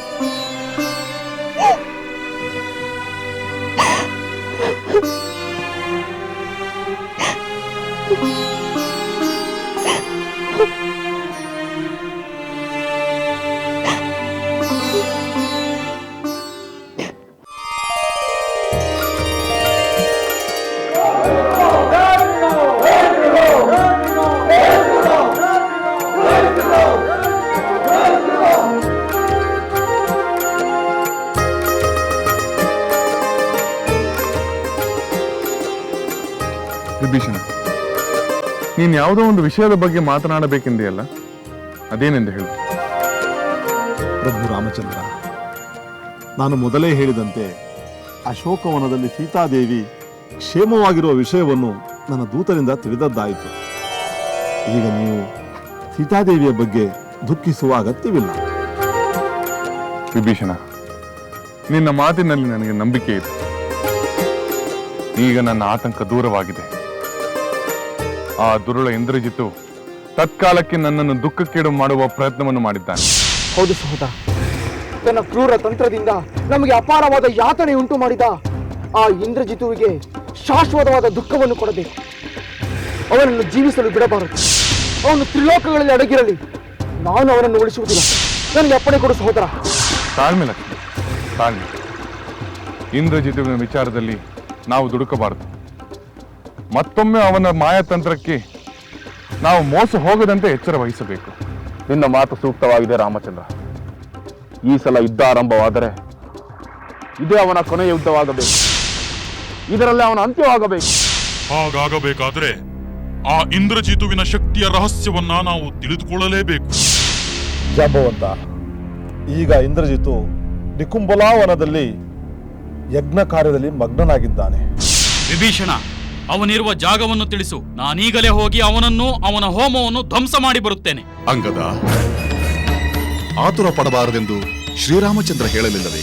ವಿಭೀಷಣ, ನೀನ್ ಯಾವುದೋ ಒಂದು ವಿಷಯದ ಬಗ್ಗೆ ಮಾತನಾಡಬೇಕೆಂದೆಯಲ್ಲ, ಅದೇನೆಂದು ಹೇಳು. ಪ್ರಭು ರಾಮಚಂದ್ರ, ನಾನು ಮೊದಲೇ ಹೇಳಿದಂತೆ ಅಶೋಕವನದಲ್ಲಿ ಸೀತಾದೇವಿ ಕ್ಷೇಮವಾಗಿರುವ ವಿಷಯವನ್ನು ನನ್ನ ದೂತರಿಂದ ತಿಳಿದದ್ದಾಯಿತು. ಈಗ ನೀವು ಸೀತಾದೇವಿಯ ಬಗ್ಗೆ ದುಃಖಿಸುವ ಅಗತ್ಯವಿಲ್ಲ. ವಿಭೀಷಣ, ನಿನ್ನ ಮಾತಿನಲ್ಲಿ ನನಗೆ ನಂಬಿಕೆ ಇದೆ. ಈಗ ನನ್ನ ಆತಂಕ ದೂರವಾಗಿದೆ. ಆ ದುರುಳ ಇಂದ್ರಜಿತು ತತ್ಕಾಲಕ್ಕೆ ನನ್ನನ್ನು ದುಃಖಕ್ಕೀಡು ಮಾಡುವ ಪ್ರಯತ್ನವನ್ನು ಮಾಡಿದ್ದಾನೆ. ಹೌದು ಸಹೋದರ, ತನ್ನ ಕ್ರೂರ ತಂತ್ರದಿಂದ ನಮಗೆ ಅಪಾರವಾದ ಯಾತನೆ ಉಂಟು ಮಾಡಿದ ಆ ಇಂದ್ರಜಿತುವಿಗೆ ಶಾಶ್ವತವಾದ ದುಃಖವನ್ನು ಕೊಡಬೇಕು. ಅವನನ್ನು ಜೀವಿಸಲು ಬಿಡಬಾರದು. ಅವನು ತ್ರಿಲೋಕಗಳಲ್ಲಿ ಅಡಗಿರಲಿ, ನಾನು ಅವನನ್ನು ಉಳಿಸುವುದಿಲ್ಲ. ನನಗೆ ಅಪ್ಪಣೆ ಕೊಡು ಸಹೋದರ. ತಾಳ್ಮೆ ಲಕ್ಷ್ಮಿ, ತಾಳ್ಮೆ. ಇಂದ್ರಜಿತುವಿನ ವಿಚಾರದಲ್ಲಿ ನಾವು ದುಡುಕಬಾರದು. ಮತ್ತೊಮ್ಮೆ ಅವನ ಮಾಯತಂತ್ರಕ್ಕೆ ನಾವು ಮೋಸ ಹೋಗದಂತೆ ಎಚ್ಚರ ವಹಿಸಬೇಕು. ನಿನ್ನ ಮಾತು ಸೂಕ್ತವಾಗಿದೆ ರಾಮಚಂದ್ರ. ಈ ಸಲ ಯುದ್ಧ ಆರಂಭವಾದರೆ ಇದೇ ಅವನ ಕೊನೆಯ ಯುದ್ಧವಾಗಬೇಕು. ಇದರಲ್ಲಿ ಅವನ ಅಂತ್ಯವಾಗಬೇಕು. ಹಾಗಾಗಬೇಕಾದ್ರೆ ಆ ಇಂದ್ರಜಿತುವಿನ ಶಕ್ತಿಯ ರಹಸ್ಯವನ್ನ ನಾವು ತಿಳಿದುಕೊಳ್ಳಲೇಬೇಕು. ಜಾಂಬವಂತ, ಈಗ ಇಂದ್ರಜಿತು ನಿಕುಂಬಲಾವನದಲ್ಲಿ ಯಜ್ಞ ಕಾರ್ಯದಲ್ಲಿ ಮಗ್ನನಾಗಿದ್ದಾನೆ. ವಿಭೀಷಣ, ಅವನಿರುವ ಜಾಗವನ್ನು ತಿಳಿಸು. ನಾನೀಗಲೇ ಹೋಗಿ ಅವನನ್ನು ಅವನ ಹೋಮವನ್ನು ಧ್ವಂಸ ಮಾಡಿ ಬರುತ್ತೇನೆ. ಅಂಗದ, ಆತುರ ಪಡಬಾರದೆಂದು ಶ್ರೀರಾಮಚಂದ್ರ ಹೇಳಲಿಲ್ಲವೇ?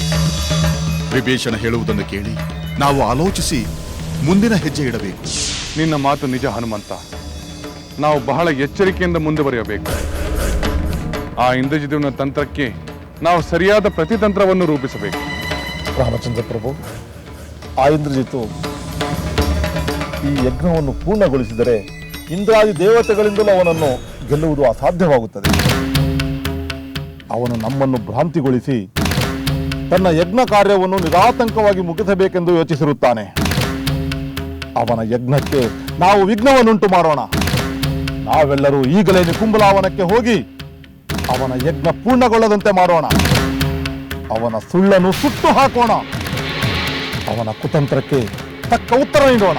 ವಿಭೀಷಣ ಹೇಳುವುದನ್ನು ಕೇಳಿ ನಾವು ಆಲೋಚಿಸಿ ಮುಂದಿನ ಹೆಜ್ಜೆ ಇಡಬೇಕು. ನಿನ್ನ ಮಾತು ನಿಜ ಹನುಮಂತ. ನಾವು ಬಹಳ ಎಚ್ಚರಿಕೆಯಿಂದ ಮುಂದುವರಿಯಬೇಕು. ಆ ಇಂದ್ರಜಿತುವಿನ ತಂತ್ರಕ್ಕೆ ನಾವು ಸರಿಯಾದ ಪ್ರತಿತಂತ್ರವನ್ನು ರೂಪಿಸಬೇಕು. ರಾಮಚಂದ್ರ ಪ್ರಭು, ಆ ಇಂದ್ರಜಿತು ಈ ಯಜ್ಞವನ್ನು ಪೂರ್ಣಗೊಳಿಸಿದರೆ ಇಂದ್ರಾದಿ ದೇವತೆಗಳಿಂದಲೂ ಅವನನ್ನು ಗೆಲ್ಲುವುದು ಅಸಾಧ್ಯವಾಗುತ್ತದೆ. ಅವನು ನಮ್ಮನ್ನು ಭ್ರಾಂತಿಗೊಳಿಸಿ ತನ್ನ ಯಜ್ಞ ಕಾರ್ಯವನ್ನು ನಿರಾತಂಕವಾಗಿ ಮುಗಿಸಬೇಕೆಂದು ಯೋಚಿಸಿರುತ್ತಾನೆ. ಅವನ ಯಜ್ಞಕ್ಕೆ ನಾವು ವಿಘ್ನವನ್ನುಂಟು ಮಾಡೋಣ. ನಾವೆಲ್ಲರೂ ಈಗಲೇ ನಿಕುಂಬಲಾವನಕ್ಕೆ ಹೋಗಿ ಅವನ ಯಜ್ಞ ಪೂರ್ಣಗೊಳ್ಳದಂತೆ ಮಾಡೋಣ. ಅವನ ಸುಳ್ಳನ್ನು ಸುಟ್ಟು ಹಾಕೋಣ. ಅವನ ಕುತಂತ್ರಕ್ಕೆ ತಕ್ಕ ಉತ್ತರ ನೀಡೋಣ.